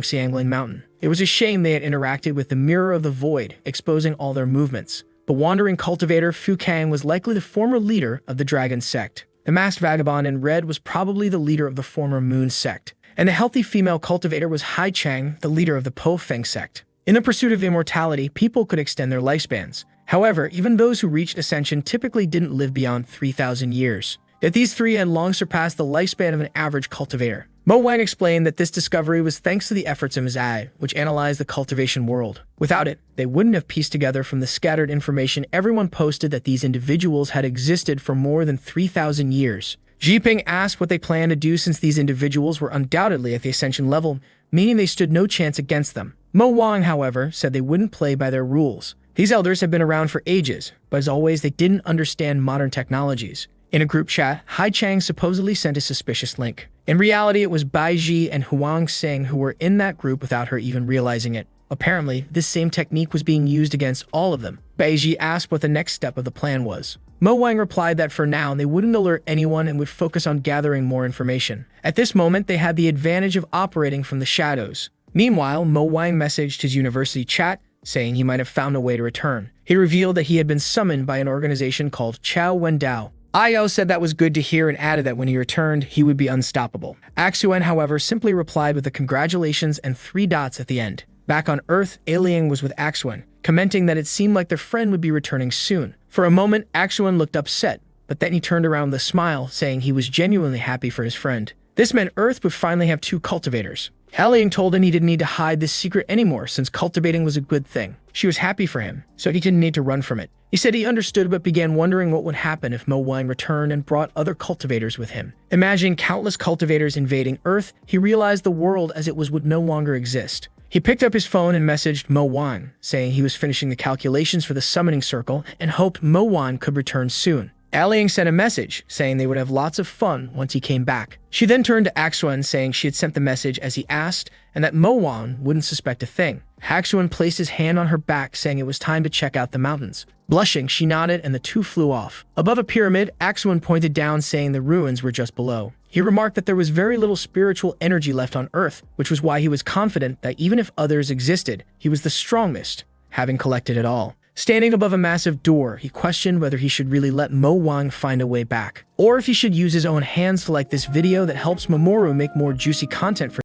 Xiangling Mountain. It was a shame they had interacted with the Mirror of the Void, exposing all their movements. The wandering cultivator Fu Kang was likely the former leader of the Dragon Sect. The masked vagabond in red was probably the leader of the former Moon Sect. And the healthy female cultivator was Hai Chang, the leader of the Po Feng Sect. In the pursuit of immortality, people could extend their lifespans. However, even those who reached ascension typically didn't live beyond 3,000 years. Yet these 3 had long surpassed the lifespan of an average cultivator. Mo Wang explained that this discovery was thanks to the efforts of his eye, which analyzed the cultivation world. Without it, they wouldn't have pieced together from the scattered information everyone posted that these individuals had existed for more than 3,000 years. Jiping asked what they planned to do since these individuals were undoubtedly at the ascension level, meaning they stood no chance against them. Mo Wang, however, said they wouldn't play by their rules. These elders have been around for ages, but as always, they didn't understand modern technologies. In a group chat, Hai Chang supposedly sent a suspicious link. In reality, it was Baiji and Huang Xing who were in that group without her even realizing it. Apparently, this same technique was being used against all of them. Baiji asked what the next step of the plan was. Mo Wang replied that for now, they wouldn't alert anyone and would focus on gathering more information. At this moment, they had the advantage of operating from the shadows. Meanwhile, Mo Wang messaged his university chat, saying he might have found a way to return. He revealed that he had been summoned by an organization called Chao Wendao. Ayo said that was good to hear and added that when he returned, he would be unstoppable. Axuan, however, simply replied with a congratulations and 3 dots at the end. Back on Earth, Alien was with Axuan, commenting that it seemed like their friend would be returning soon. For a moment, Axuan looked upset, but then he turned around with a smile, saying he was genuinely happy for his friend. This meant Earth would finally have 2 cultivators. Alien told him he didn't need to hide this secret anymore since cultivating was a good thing. She was happy for him, so he didn't need to run from it. He said he understood but began wondering what would happen if Mo Wang returned and brought other cultivators with him. Imagining countless cultivators invading Earth, he realized the world as it was would no longer exist. He picked up his phone and messaged Mo Wang, saying he was finishing the calculations for the summoning circle and hoped Mo Wang could return soon. Alien sent a message, saying they would have lots of fun once he came back. She then turned to Axuan, saying she had sent the message as he asked, and that Mo Wang wouldn't suspect a thing. Axuan placed his hand on her back, saying it was time to check out the mountains. Blushing, she nodded and the 2 flew off. Above a pyramid, Axuan pointed down, saying the ruins were just below. He remarked that there was very little spiritual energy left on Earth, which was why he was confident that even if others existed, he was the strongest, having collected it all. Standing above a massive door, he questioned whether he should really let Mo Wang find a way back, or if he should use his own hands to like this video that helps Mamoru make more juicy content for